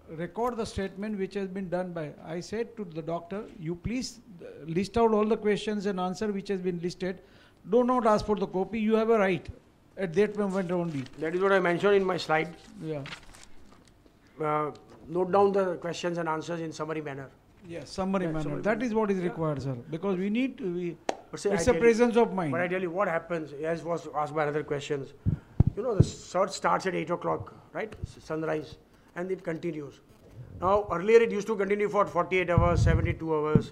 record the statement which has been done by, I said to the doctor, you please list out all the questions and answer which has been listed. Do not ask for the copy, you have a right at that moment only. That is what I mentioned in my slide. Yeah. Note down the questions and answers in summary manner. Yes, summary manner. summary That is what is required, sir. Because we need to, But say, it's I a tell you- presence of mind. But I tell you what happens, as was asked by other questions. You know, the search starts at 8 o'clock, right? Sunrise, and it continues. Now, earlier it used to continue for 48 hours, 72 hours,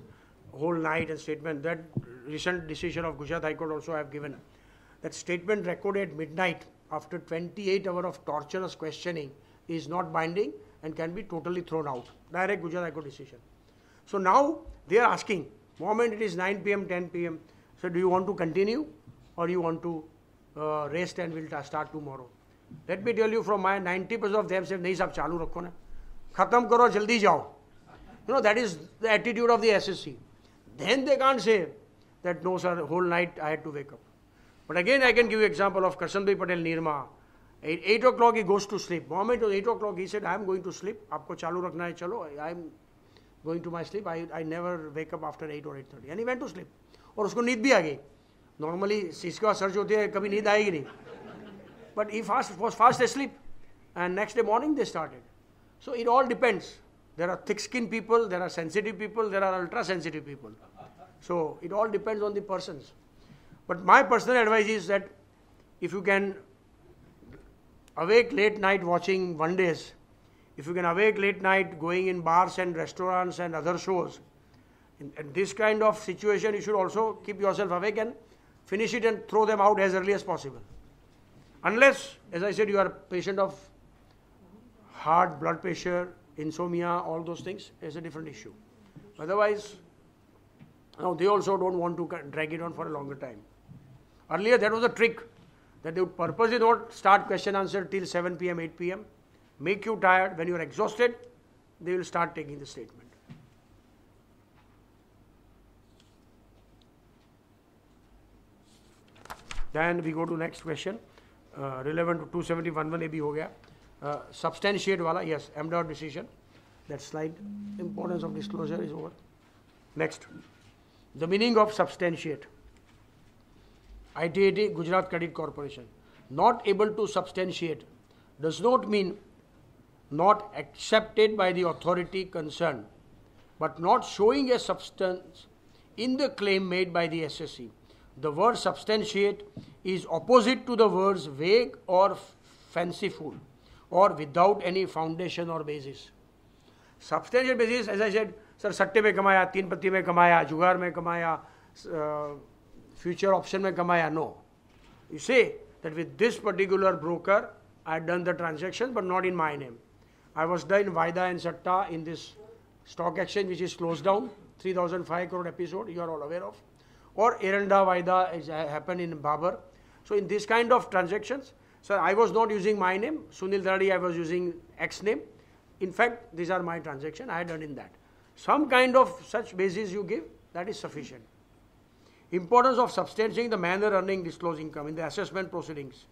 whole night and statement. That recent decision of Gujarat High Court also I have given. That statement recorded at midnight after 28 hours of torturous questioning is not binding and can be totally thrown out. Direct Gujarat High Court decision. So now they are asking, moment it is 9 p.m., 10 p.m. So do you want to continue or you want to rest and we'll start tomorrow? Let me tell you from my 90% of them say, nahi sab chalu rakho na. Khatam karo, jaldi jao. You know, that is the attitude of the SSC. Then they can't say that no sir, whole night I had to wake up. But again I can give you example of Karshanbhai Patel Nirma. 8 o'clock he goes to sleep. Moment was 8 o'clock he said, I am going to sleep. Aapko chalu rakhna hai, chalo. I am going to my sleep. I never wake up after 8 or 8:30. And he went to sleep. और उसको नींद भी आ गई. Normally इसके बाद search होती है कभी नींद आएगी नहीं. But he was fast asleep. And next day morning they started. So it all depends. There are thick-skinned people, there are sensitive people, there are ultra-sensitive people. So it all depends on the persons. But my personal advice is that if you can awake late night watching one days, if you can awake late night going in bars and restaurants and other shows, in this kind of situation you should also keep yourself awake and finish it and throw them out as early as possible. Unless, as I said, you are a patient of heart, blood pressure, insomnia, all those things is a different issue. Otherwise, now they also don't want to drag it on for a longer time. Earlier that was a trick, that they would purposely not start question answer till 7 p.m., 8 p.m., make you tired. When you are exhausted, they will start taking the statement. Then we go to next question, relevant to 271(1) AB ho gaya. Substantiate wala, yes, Ahmedabad decision. That slide, importance of disclosure is over. Next, the meaning of substantiate. ITAT, Gujarat Credit Corporation. not able to substantiate does not mean not accepted by the authority concerned, but not showing a substance in the claim made by the SSC. The word substantiate is opposite to the words vague or fanciful or without any foundation or basis. Substantial basis, as I said, sir, सट्टे में कमाया, तीन पत्ती में कमाया, जुगार में कमाया, future option में कमाया. No. You say that with this particular broker, I had done the transaction, but not in my name. I was done Vaida and Satta in this stock exchange, which is closed down, 3005 crore episode, you are all aware of. Or Eranda Vaida is happened in Babar. So in this kind of transactions, sir, I was not using my name, Sunil Dadi, I was using X name. In fact, these are my transactions, I had done in that. Some kind of such basis you give, that is sufficient. Importance of substantiating the manner earning disclosed income in the assessment proceedings.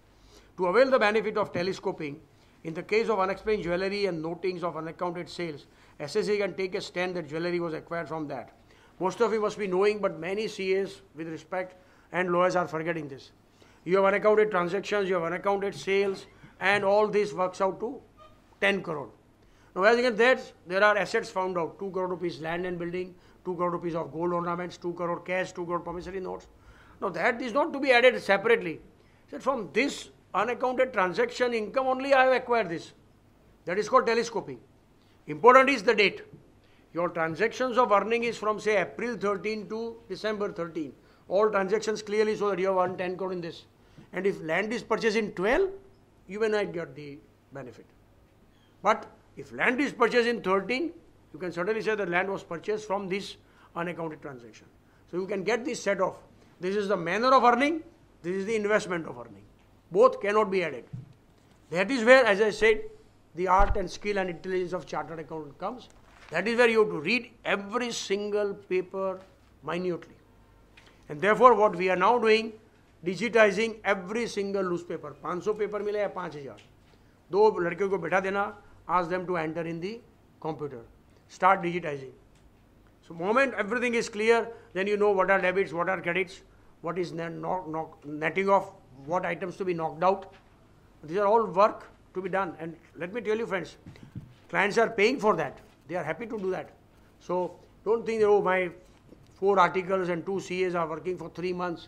To avail the benefit of telescoping, in the case of unexplained jewellery and notings of unaccounted sales, SSA can take a stand that jewellery was acquired from that. Most of you must be knowing, but many CAs with respect and lawyers are forgetting this. You have unaccounted transactions, you have unaccounted sales, and all this works out to 10 crore. Now, as you can see, there are assets found out, 2 crore rupees land and building, 2 crore rupees of gold ornaments, 2 crore cash, 2 crore promissory notes. Now, that is not to be added separately. So, from this unaccounted transaction income only I have acquired this. That is called telescoping. Important is the date. Your transactions of earning is from say April 13 to December 13. All transactions clearly show that you have earned 10 crore in this. And if land is purchased in 12, you may not get the benefit. But if land is purchased in 13, you can certainly say that land was purchased from this unaccounted transaction. So you can get this set off. This is the manner of earning, this is the investment of earning. Both cannot be added. That is where, as I said, the art and skill and intelligence of chartered accountant comes. That is where you have to read every single paper minutely. And therefore, what we are now doing, digitizing every single newspaper. 500 paper मिले या 5000. दो लड़कियों को बैठा देना, ask them to enter in the computer. Start digitizing. So, moment everything is clear, then you know what are debits, what are credits, what is netting off, what items to be knocked out. These are all work to be done. And let me tell you, friends, clients are paying for that. They are happy to do that. So don't think that, oh, my 4 articles and 2 CAs are working for 3 months.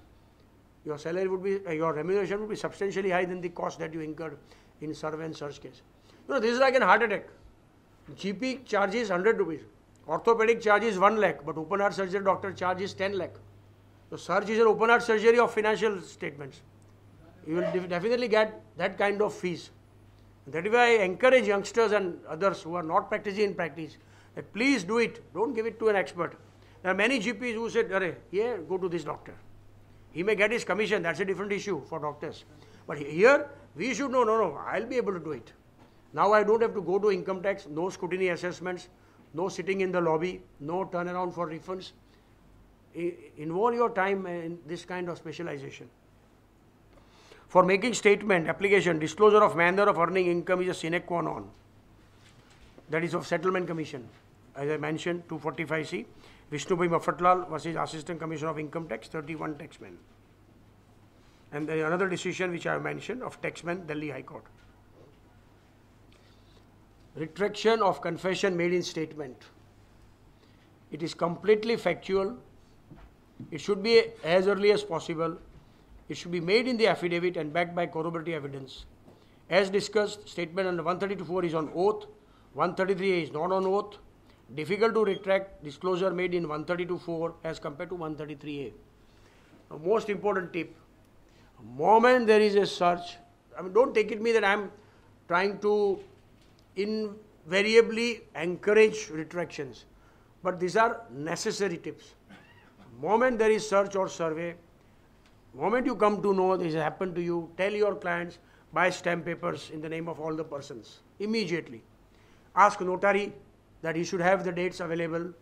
Your salary would be, your remuneration would be substantially higher than the cost that you incurred in survey and search case. You know, this is like a heart attack. GP charges 100 rupees. Orthopedic charges 1 lakh, but open heart surgery doctor charges 10 lakh. So search is an open heart surgery of financial statements. You will definitely get that kind of fees. That is why I encourage youngsters and others who are not practicing in practice that please do it. Don't give it to an expert. There are many GPs who said, "Arey, here, go to this doctor. He may get his commission. That's a different issue for doctors. But here, we should know, no, I'll be able to do it. Now I don't have to go to income tax, no scrutiny assessments, no sitting in the lobby, no turnaround for refunds. Involve your time in this kind of specialization. For making statement, application, disclosure of manner of earning income is a sine qua non. That is of settlement commission. As I mentioned, 245C, Vishnubhai Mafatlal versus Assistant Commissioner of Income Tax, 31 taxmen. And there is another decision which I have mentioned of taxmen, Delhi High Court. Retraction of confession made in statement. It is completely factual. It should be as early as possible. It should be made in the affidavit and backed by corroborative evidence. As discussed, statement under 132(4) is on oath, 133A is not on oath. Difficult to retract disclosure made in 132(4) as compared to 133A. Now, most important tip, moment there is a search, I mean, don't take it me that I am trying to invariably encourage retractions, but these are necessary tips. Moment there is search or survey, moment you come to know this has happened to you, tell your clients, buy stamp papers in the name of all the persons immediately. Ask notary that he should have the dates available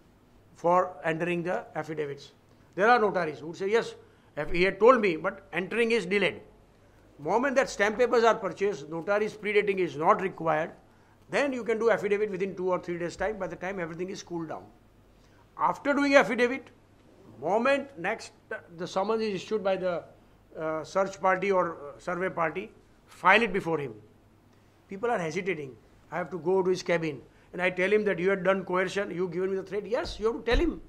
for entering the affidavits. There are notaries who would say, yes, he had told me, but entering is delayed. Moment that stamp papers are purchased, notary's predating is not required, then you can do affidavit within 2 or 3 days time, by the time everything is cooled down. After doing affidavit, moment next the summons is issued by the search party or survey party, file it before him. People are hesitating. I have to go to his cabin and I tell him that you had done coercion, you given me the threat. Yes, you have to tell him.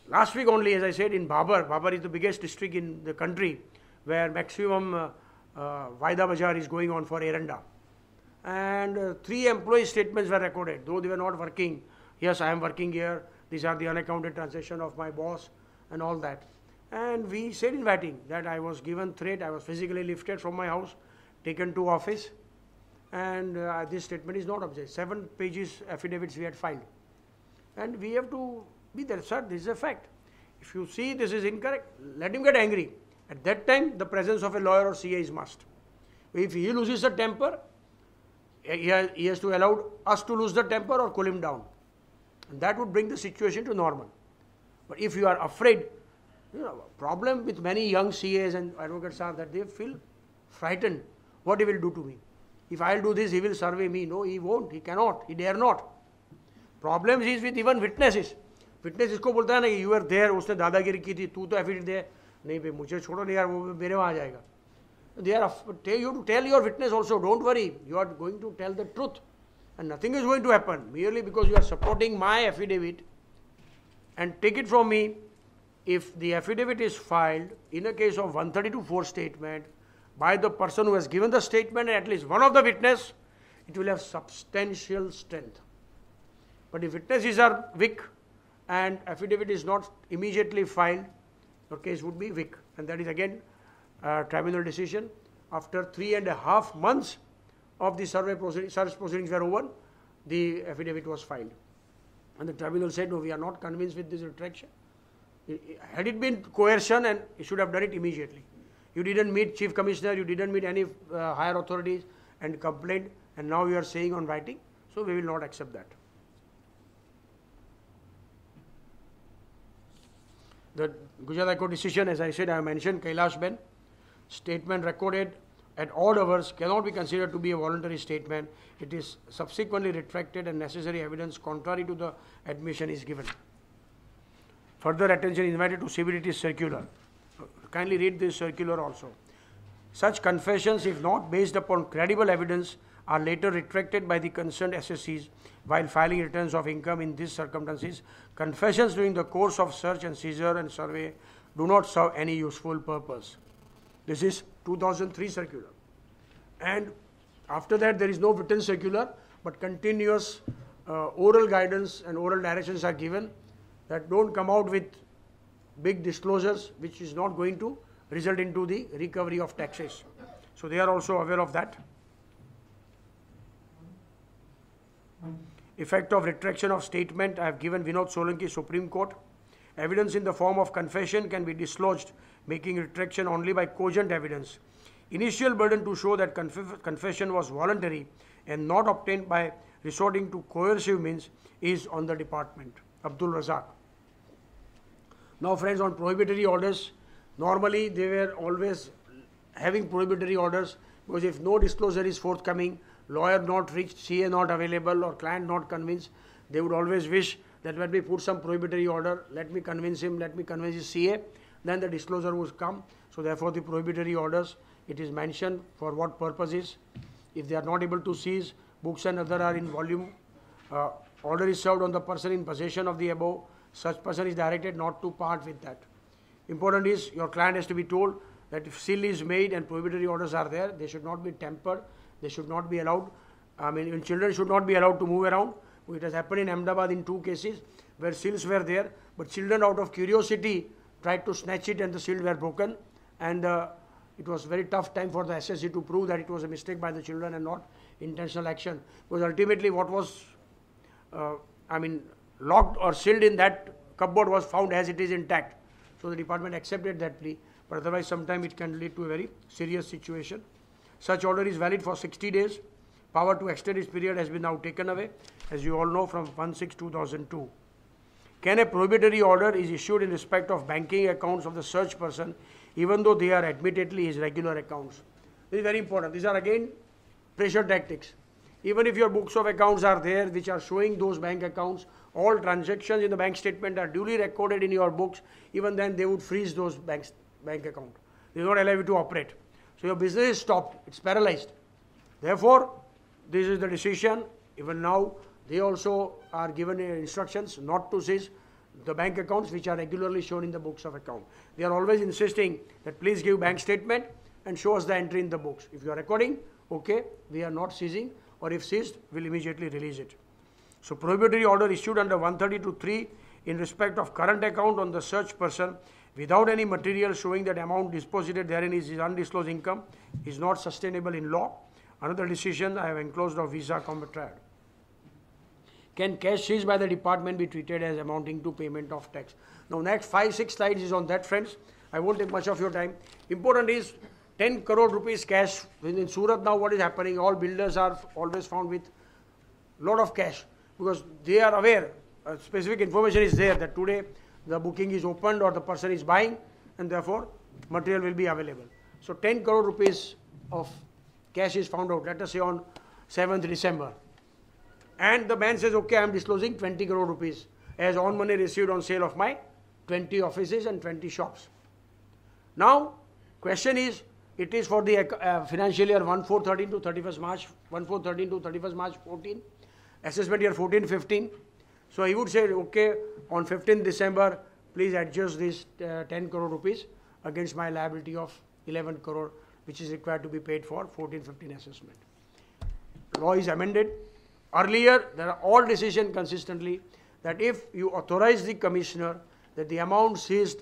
Last week only, as I said, in Babar is the biggest district in the country where maximum Vaida Bazaar is going on for Eranda. And 3 employee statements were recorded, though they were not working. Yes, I am working here. These are the unaccounted transactions of my boss and all that. And we said in writing that I was given threat, I was physically lifted from my house, taken to office, and this statement is not object. 7 pages affidavits we had filed. And we have to be there, sir, this is a fact. If you see this is incorrect, let him get angry. At that time, the presence of a lawyer or CA is must. If he loses the temper, he has to allow us to lose the temper or cool him down. And that would bring the situation to normal. But if you are afraid, problem with many young CAs and advocates are that they feel frightened. What he will do to me? If I will do this, he will survey me. No, he won't, he cannot, he dare not. Problems is with even witnesses. Witness इसको बोलता है ना कि you were there, उसने दादागिरी की थी, तू तो एफिडेविट दे, नहीं भाई मुझे छोड़ो नहीं यार, वो मेरे वहाँ आ जाएगा. They are you to tell your witness also, don't worry, you are going to tell the truth, and nothing is going to happen merely because you are supporting my affidavit. And take it from me, if the affidavit is filed in a case of 132(4) statement by the person who has given the statement and at least one of the witness, it will have substantial strength. But if witnesses are weak and affidavit is not immediately filed, your case would be weak. And that is again tribunal decision. After 3.5 months of the search proceedings were over, the affidavit was filed. And the tribunal said, no, we are not convinced with this retraction. Had it been coercion, and you should have done it immediately. You didn't meet Chief Commissioner, you didn't meet any higher authorities and complained, and now you are saying on writing, so we will not accept that. The Gujarat High Court decision, as I said, I mentioned Kailash Ben, statement recorded at odd hours cannot be considered to be a voluntary statement. It is subsequently retracted and necessary evidence contrary to the admission is given. Further attention is invited to CBDT circular. Kindly read this circular also. Such confessions, if not based upon credible evidence, are later retracted by the concerned SSCs while filing returns of income. In these circumstances, confessions during the course of search and seizure and survey do not serve any useful purpose. This is 2003 circular. And after that, there is no written circular, but continuous oral guidance and oral directions are given that don't come out with big disclosures, which is not going to result into the recovery of taxes. So they are also aware of that. Effect of retraction of statement, I have given Vinod Solanki, Supreme Court. Evidence in the form of confession can be dislodged, making retraction only by cogent evidence. Initial burden to show that confession was voluntary and not obtained by resorting to coercive means is on the department. Abdul Razak. Now friends, on prohibitory orders, normally they were always having prohibitory orders because if no disclosure is forthcoming, lawyer not reached, CA not available or client not convinced, they would always wish that when we put some prohibitory order, let me convince him, let me convince his CA, then the disclosure would come. So therefore the prohibitory orders, it is mentioned for what purposes. If they are not able to seize, books and other are in volume, order is served on the person in possession of the above, such person is directed not to part with that. Important is your client has to be told that if seal is made and prohibitory orders are there, they should not be tempered, they should not be allowed, children should not be allowed to move around. It has happened in Ahmedabad in 2 cases where seals were there, but children out of curiosity tried to snatch it and the seals were broken, and it was very tough time for the SSC to prove that it was a mistake by the children and not intentional action, because ultimately what was locked or sealed in that cupboard was found as it is intact. So the department accepted that plea, but otherwise sometime it can lead to a very serious situation. Such order is valid for 60 days. Power to extend its period has been now taken away, as you all know, from 1/6/2002. Can a prohibitory order is issued in respect of banking accounts of the searched person, even though they are admittedly his regular accounts? This is very important. These are again pressure tactics. Even if your books of accounts are there, which are showing those bank accounts, all transactions in the bank statement are duly recorded in your books, even then they would freeze those bank account. They do not allow you to operate. So your business is stopped, it's paralyzed. Therefore, this is the decision. Even now, they also are given instructions not to seize the bank accounts which are regularly shown in the books of account. They are always insisting that please give bank statement and show us the entry in the books. If you are recording, okay, we are not seizing, or if seized, we'll immediately release it. So prohibitory order issued under 132(3) in respect of current account on the searched person without any material showing that amount deposited therein is his undisclosed income is not sustainable in law. Another decision I have enclosed of visa combat. Can cash seized by the department be treated as amounting to payment of tax? Now next 5-6 slides is on that, friends. I won't take much of your time. Important is 10 crore rupees cash. In Surat now what is happening, all builders are always found with lot of cash because they are aware, specific information is there that today the booking is opened or the person is buying and therefore material will be available. So 10 crore rupees of cash is found out, let us say on 7th December. And the man says, okay, I am disclosing 20 crore rupees as on money received on sale of my 20 offices and 20 shops. Now, question is, it is for the financial year 14-13 to 31st March, 14-13 to 31st March 14, assessment year 14-15. So he would say, okay, on 15th December, please adjust this 10 crore rupees against my liability of 11 crore, which is required to be paid for 14-15 assessment. Law is amended. Earlier, there are all decisions consistently that if you authorize the commissioner that the amount seized,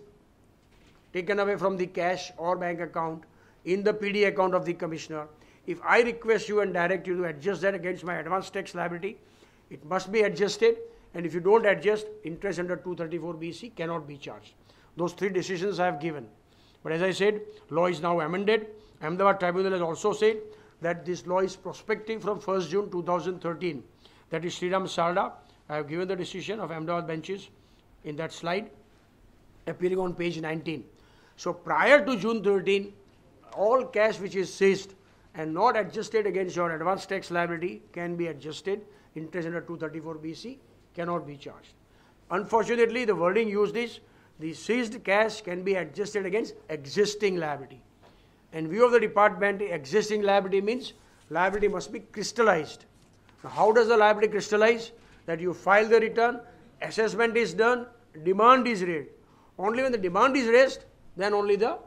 taken away from the cash or bank account in the PD account of the commissioner, if I request you and direct you to adjust that against my advance tax liability, it must be adjusted, and if you don't adjust, interest under 234BC cannot be charged. Those three decisions I have given. But as I said, law is now amended. Ahmedabad Tribunal has also said that this law is prospective from 1st June 2013. That is Sriram Sarda. I have given the decision of Ahmedabad benches in that slide, appearing on page 19. So prior to June 13, all cash which is seized and not adjusted against your advance tax liability can be adjusted. Interest under 234BC cannot be charged. Unfortunately, the wording used is the seized cash can be adjusted against existing liability. In view of the department, existing liability means liability must be crystallized. Now, how does the liability crystallize? That you file the return, assessment is done, demand is raised. Only when the demand is raised, then only the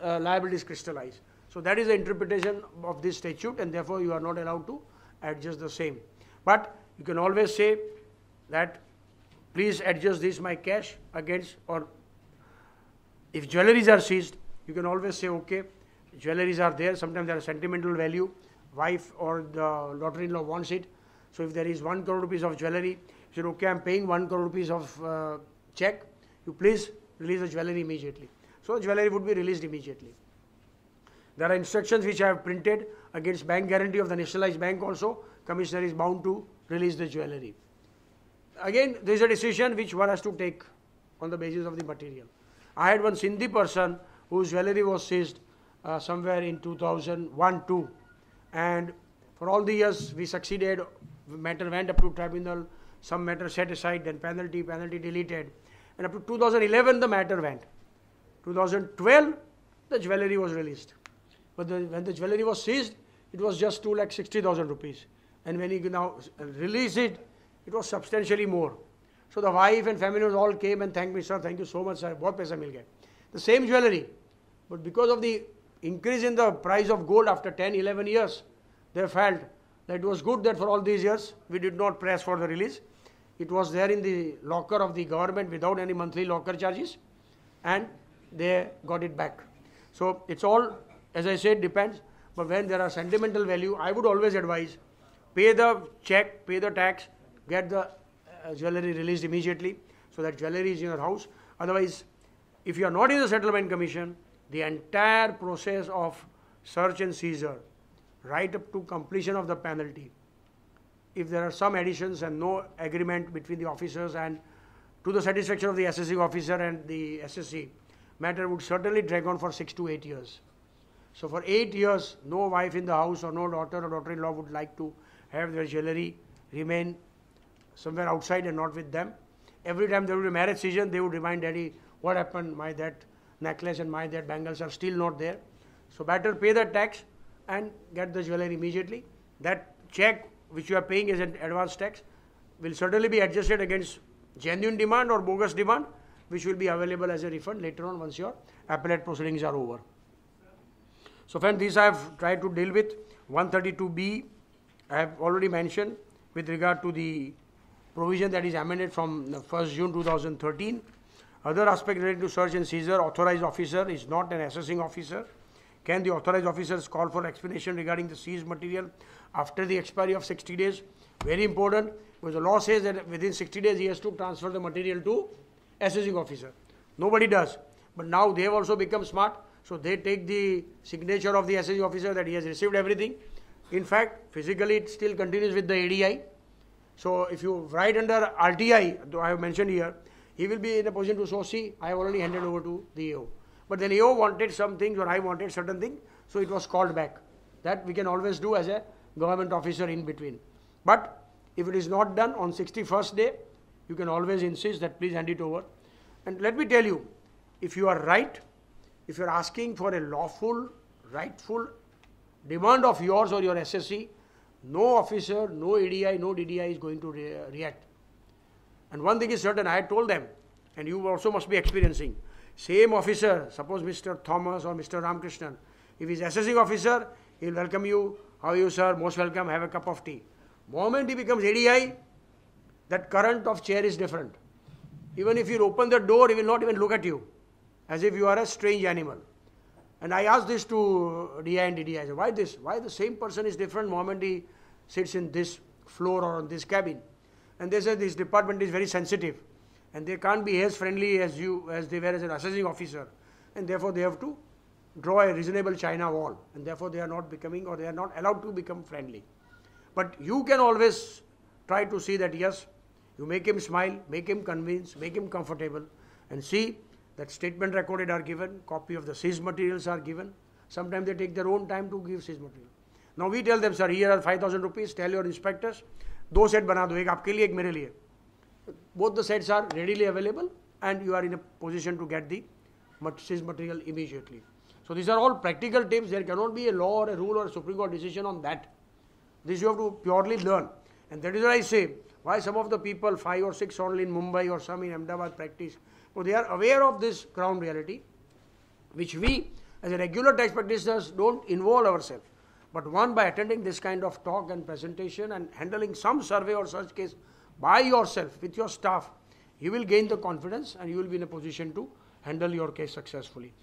liability is crystallized. So that is the interpretation of this statute, and therefore you are not allowed to adjust the same. But you can always say that please adjust this my cash against, or if jewelries are seized, you can always say, okay, jewelries are there, sometimes there are sentimental value, wife or the daughter-in-law wants it. So if there is 1 crore rupees of jewelry, you say, okay, I am paying 1 crore rupees of check, you please release the jewelry immediately. So jewelry would be released immediately. There are instructions which I have printed against bank guarantee of the nationalized bank also. Commissioner is bound to release the jewelry. Again, there is a decision which one has to take on the basis of the material. I had one Sindhi person whose jewelry was seized somewhere in 2001-2, and for all the years we succeeded. Matter went up to tribunal, some matter set aside, then penalty deleted, and up to 2011 the matter went. 2012 the jewelry was released, but when the jewelry was seized, it was just 2,60,000 rupees, and when he now released it, it was substantially more. So the wife and family all came and thanked me, sir, thank you so much, sir, bahut paisa mil gaya. The same jewelry, but because of the increase in the price of gold after 10-11 years, they felt that it was good that for all these years we did not press for the release. It was there in the locker of the government without any monthly locker charges, and they got it back. So it's all, as I said, depends. But when there are sentimental value, I would always advise, pay the check, pay the tax, get the jewelry released immediately, so that jewelry is in your house. Otherwise, if you are not in the settlement commission, the entire process of search and seizure, right up to completion of the penalty, if there are some additions and no agreement between the officers and to the satisfaction of the assessing officer and the SSC, matter would certainly drag on for 6 to 8 years. So for 8 years, no wife in the house or no daughter or daughter-in-law would like to have their jewelry remain somewhere outside and not with them. Every time there would be a marriage season, they would remind daddy, what happened, my that necklace and my that bangles are still not there. So better pay the tax and get the jewelry immediately. That check which you are paying as an advance tax will certainly be adjusted against genuine demand or bogus demand, which will be available as a refund later on once your appellate proceedings are over. So friends, these I have tried to deal with. 132B I have already mentioned with regard to the provision that is amended from 1st June 2013. Other aspect related to search and seizure, authorized officer is not an assessing officer. Can the authorized officers call for explanation regarding the seized material after the expiry of 60 days? Very important, because the law says that within 60 days he has to transfer the material to assessing officer. Nobody does. But now they have also become smart, so they take the signature of the assessing officer that he has received everything. In fact, physically it still continues with the ADI. So if you write under RTI, though I have mentioned here, he will be in a position to show, see, I have already handed over to the AO. But then AO wanted some things or I wanted certain things, so it was called back. That we can always do as a government officer in between. But if it is not done on 61st day, you can always insist that please hand it over. And let me tell you, if you are right, if you are asking for a lawful, rightful demand of yours or your SSC, no officer, no ADI, no DDI is going to react. And one thing is certain, I had told them, and you also must be experiencing, same officer, suppose Mr. Thomas or Mr. Ramakrishnan, if he is assessing officer, he will welcome you, how are you sir, most welcome, have a cup of tea. Moment he becomes ADI, that current of chair is different. Even if you open the door, he will not even look at you, as if you are a strange animal. And I asked this to DI and DDI, I said, why this? Why the same person is different moment he sits in this floor or on this cabin? And they said this department is very sensitive and they can't be as friendly as they were as an assessing officer, and therefore they have to draw a reasonable China wall, and therefore they are not becoming, or they are not allowed to become friendly. But you can always try to see that yes, you make him smile, make him convinced, make him comfortable, and see that statement recorded are given, copy of the seized materials are given. Sometimes they take their own time to give seized material. Now we tell them, sir, here are 5,000 rupees, tell your inspectors, 2 set बना दो, एक आपके लिए, एक मेरे लिए. Both the sets are readily available and you are in a position to get the seized material immediately. So these are all practical tips. There cannot be a law or a rule or a Supreme Court decision on that. This you have to purely learn. And that is why I say, why some of the people, 5 or 6 only in Mumbai or some in Ahmedabad practice, so they are aware of this ground reality, which we as a regular tax practitioners don't involve ourselves. But one, by attending this kind of talk and presentation and handling some survey or such case by yourself with your staff, you will gain the confidence and you will be in a position to handle your case successfully.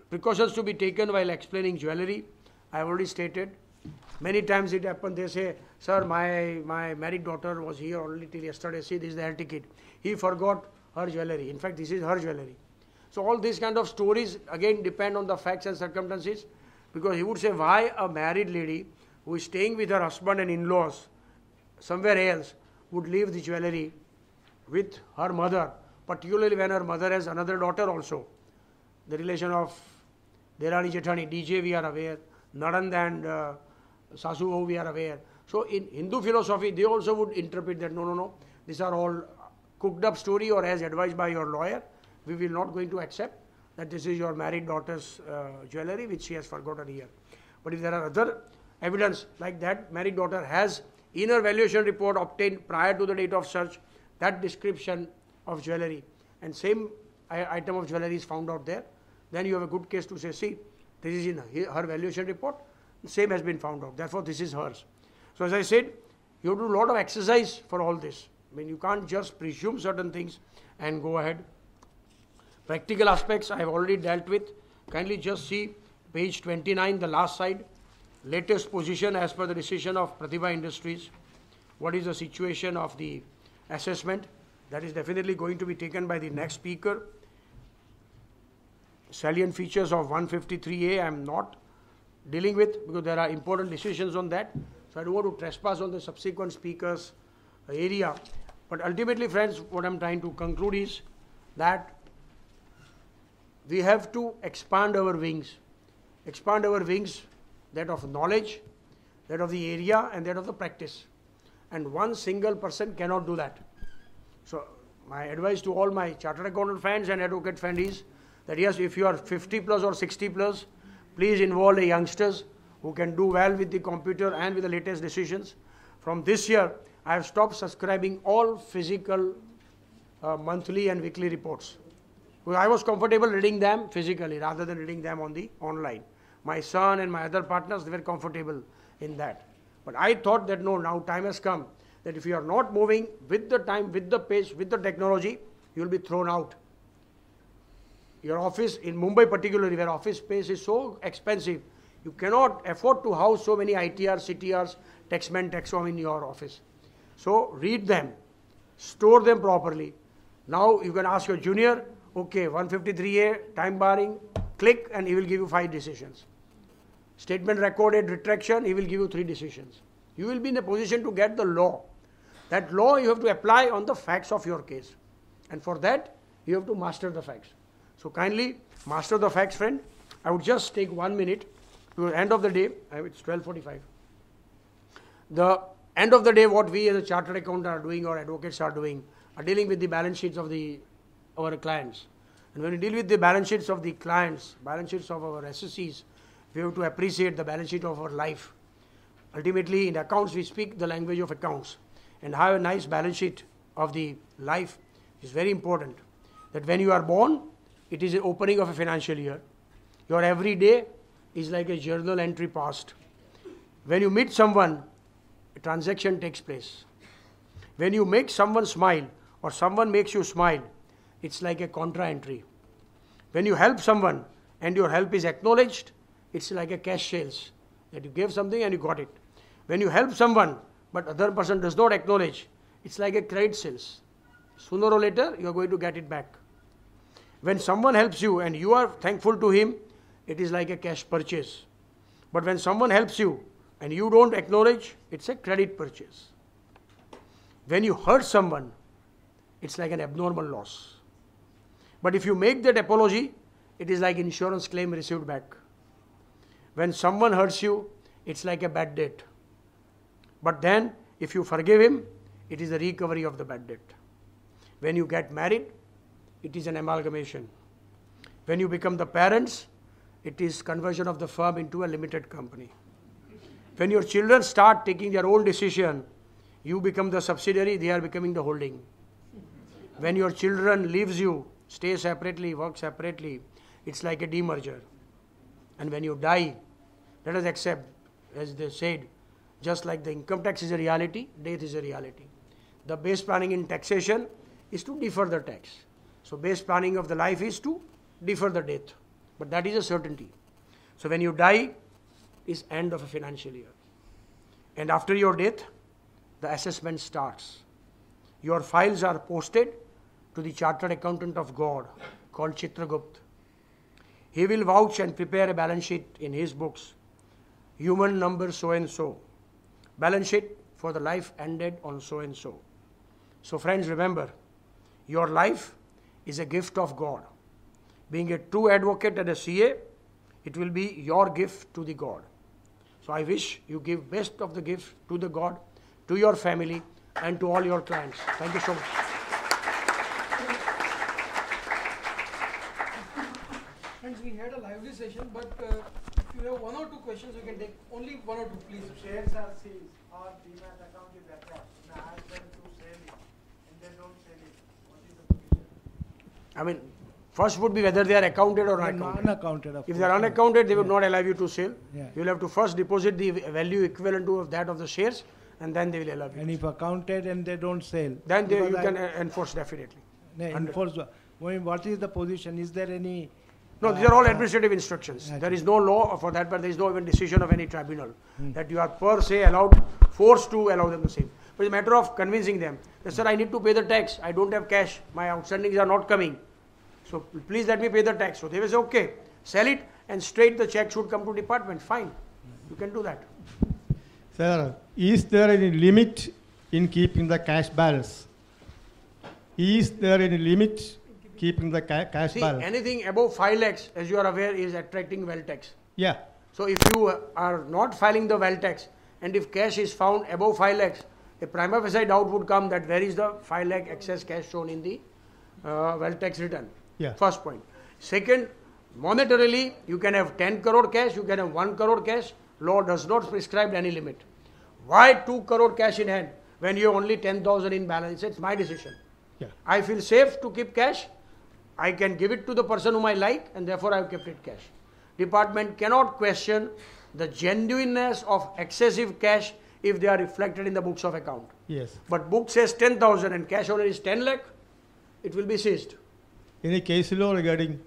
Precautions to be taken while explaining jewelry, I have already stated. Many times it happens, they say, sir, my married daughter was here only till yesterday, see this is the air ticket. He forgot her jewelry. In fact, this is her jewelry. So all these kind of stories again depend on the facts and circumstances, because he would say, why a married lady who is staying with her husband and in-laws somewhere else would leave the jewelry with her mother, particularly when her mother has another daughter also. The relation of Derani Jethani, DJ we are aware, Narand and Sasu we are aware. So in Hindu philosophy, they also would interpret that no, these are all cooked up story or as advised by your lawyer. We will not going to accept that this is your married daughter's jewelry which she has forgotten here. But if there are other evidence like that, married daughter has in her valuation report obtained prior to the date of search that description of jewelry and same item of jewelry is found out there, then you have a good case to say, see, this is in her valuation report, same has been found out, therefore this is hers. So as I said, you have to do a lot of exercise for all this. I mean, you can't just presume certain things and go ahead. Practical aspects I have already dealt with. Kindly just see page 29, the last side. Latest position as per the decision of Pratibha Industries. What is the situation of the assessment? That is definitely going to be taken by the next speaker. Salient features of 153A I am not dealing with because there are important decisions on that. So I don't want to trespass on the subsequent speakers' area. But ultimately, friends, what I am trying to conclude is that we have to expand our wings. Expand our wings, that of knowledge, that of the area, and that of the practice. And one single person cannot do that. So my advice to all my chartered accountant friends and advocate friends is that yes, if you are 50 plus or 60 plus, Please involve the youngsters who can do well with the computer and with the latest decisions. From this year, I have stopped subscribing all physical monthly and weekly reports. Because I was comfortable reading them physically rather than reading them on the online. My son and my other partners, they were comfortable in that. But I thought that no, now time has come that if you are not moving with the time, with the pace, with the technology, you will be thrown out. Your office, in Mumbai particularly, where office space is so expensive, you cannot afford to house so many ITRs, CTRs, taxmen, taxom in your office. So read them, store them properly. Now you can ask your junior, okay, 153A, time barring, click and he will give you 5 decisions. Statement recorded, retraction, he will give you 3 decisions. You will be in a position to get the law. That law you have to apply on the facts of your case. And for that, you have to master the facts. So kindly master the facts, friend. I would just take 1 minute. To the end of the day, it's 12:45. The end of the day, what we as a chartered accountant are doing or advocates are doing, are dealing with the balance sheets of our clients. And when we deal with the balance sheets of the clients, balance sheets of our SSCs, we have to appreciate the balance sheet of our life. Ultimately, in accounts, we speak the language of accounts. And have a nice balance sheet of the life is very important. That when you are born, it is the opening of a financial year. Your every day is like a journal entry past. When you meet someone, a transaction takes place. When you make someone smile or someone makes you smile, it's like a contra entry. When you help someone and your help is acknowledged, it's like a cash sales, that you gave something and you got it. When you help someone but other person does not acknowledge, it's like a credit sales. Sooner or later, you are going to get it back. When someone helps you and you are thankful to him, it is like a cash purchase. But when someone helps you and you don't acknowledge, it's a credit purchase. When you hurt someone, it's like an abnormal loss. But if you make that apology, it is like insurance claim received back. When someone hurts you, it's like a bad debt. But then, if you forgive him, it is a recovery of the bad debt. When you get married, it is an amalgamation. When you become the parents, it is conversion of the firm into a limited company. When your children start taking their own decision, you become the subsidiary, they are becoming the holding. When your children leaves you, stay separately, work separately, it's like a demerger. And when you die, let us accept, as they said, just like the income tax is a reality, death is a reality. The base planning in taxation is to defer the tax. So base planning of the life is to defer the death. But that is a certainty. So when you die, is end of a financial year. And after your death, the assessment starts. Your files are posted to the chartered accountant of God called Chitragupt. He will vouch and prepare a balance sheet in his books. Human number so and so. Balance sheet for the life ended on so and so. So friends, remember, your life is a gift of God. Being a true advocate and a CA, it will be your gift to the God. So I wish you give best of the gift to the God, to your family, and to all your clients. Thank you so much. Friends, we had a lively session, but if you have 1 or 2 questions, you can take only 1 or 2, please. If shares are seized or demat account is attached, and I ask them to sell it, and they don't sell it, what is the position? I mean, first would be whether they are accounted or unaccounted. Unaccounted, of If course. they are unaccounted, they would not allow you to sell. Yeah. You will have to first deposit the value equivalent to that of the shares, and then they will allow you. And if accounted and they don't sell, Then they, because you I- can enforce definitely. enforce. What is the position? Is there any? No, these are all administrative instructions. Okay. There is no law for that, but there is no even decision of any tribunal that you are per se allowed, forced to allow them the same. But it's a matter of convincing them. That, sir, I need to pay the tax. I don't have cash. My outstandings are not coming. So please let me pay the tax. So they will say, okay, sell it, and straight the check should come to department. Fine, you can do that. Sir, is there any limit in keeping the cash balance? Is there any limit keeping the cash See, balance? anything above 5 lakhs, as you are aware, is attracting wealth tax. Yeah. So if you are not filing the wealth tax, and if cash is found above 5 lakhs, a prima facie doubt would come that where is the 5 lakh excess cash shown in the wealth tax return. Yeah. First point. Second, Monetarily, you can have 10 crore cash, you can have 1 crore cash. Law does not prescribe any limit. Why 2 crore cash in hand when you have only 10,000 in balance? It's my decision. Yeah. I feel safe to keep cash. I can give it to the person whom I like, and therefore I have kept it cash. Department cannot question the genuineness of excessive cash if they are reflected in the books of account. Yes. But book says 10,000 and cash only is 10 lakh, it will be seized. Any case law regarding?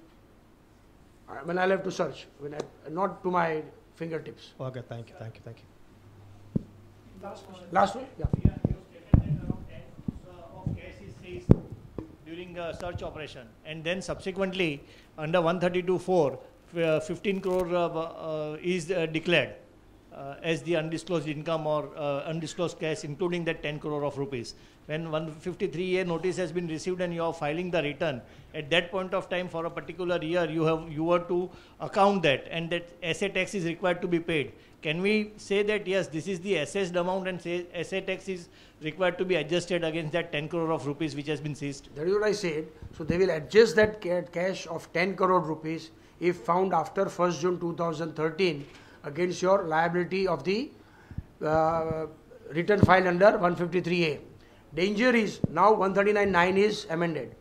When I'll have to search, not to my fingertips. Okay, thank you, thank you, thank you. Last one? Yeah. You stated that around 10 of cash is seized during a search operation, and then subsequently under 132(4), 15 crore is declared as the undisclosed income or undisclosed cash, including that 10 crore of rupees. When 153A notice has been received and you are filing the return, at that point of time for a particular year you were to account that, and that asset tax is required to be paid. Can we say that yes, this is the assessed amount and say asset tax is required to be adjusted against that 10 crore of rupees which has been seized? That is what I said. So they will adjust that cash of 10 crore rupees if found after 1st June 2013 against your liability of the return filed under 153A. Danger is now 139(9) is amended.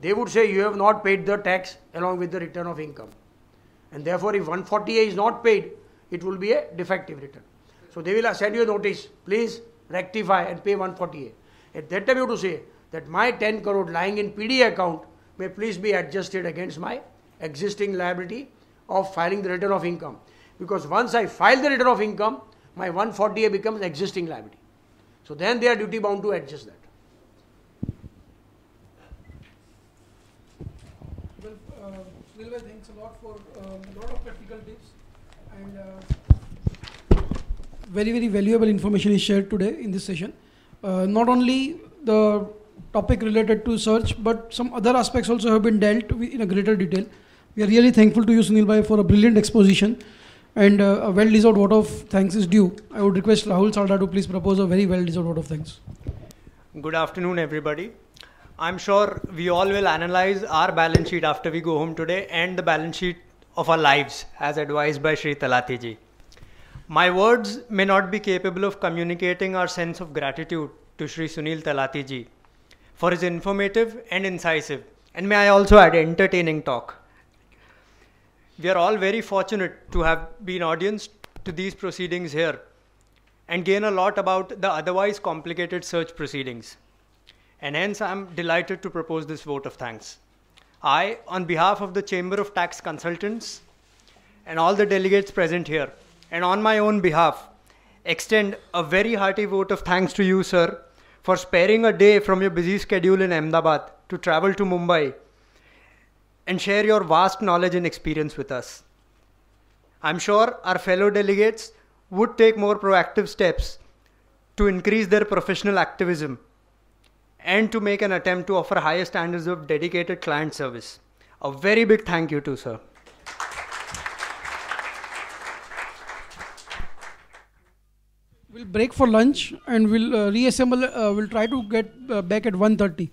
They would say you have not paid the tax along with the return of income. And therefore, if 140A is not paid, it will be a defective return. So they will send you a notice, please rectify and pay 140A. At that time you have to say that my 10 crore lying in PD account may please be adjusted against my existing liability of filing the return of income. Because once I file the return of income, my 140A becomes existing liability. So then they are duty bound to adjust that. Well, Sunil bhai, thanks a lot for a lot of practical tips, and very, very valuable information is shared today in this session. Not only the topic related to search, but some other aspects also have been dealt with in a greater detail. We are really thankful to you, Sunil bhai, for a brilliant exposition, and a well-deserved vote of thanks is due. I would request Rahul Salda to please propose a very well-deserved vote of thanks. Good afternoon, everybody. I'm sure we all will analyze our balance sheet after we go home today and the balance sheet of our lives as advised by Shri Talati ji. My words may not be capable of communicating our sense of gratitude to Shri Sunil Talati ji for his informative and incisive, and may I also add, entertaining talk. We are all very fortunate to have been audience to these proceedings here and gain a lot about the otherwise complicated search proceedings. And hence I am delighted to propose this vote of thanks. I, on behalf of the Chamber of Tax Consultants and all the delegates present here, and on my own behalf, extend a very hearty vote of thanks to you, sir, for sparing a day from your busy schedule in Ahmedabad to travel to Mumbai and share your vast knowledge and experience with us. I'm sure our fellow delegates would take more proactive steps to increase their professional activism and to make an attempt to offer higher standards of dedicated client service. A very big thank you to sir. We'll break for lunch and we'll reassemble. We'll try to get back at 1:30.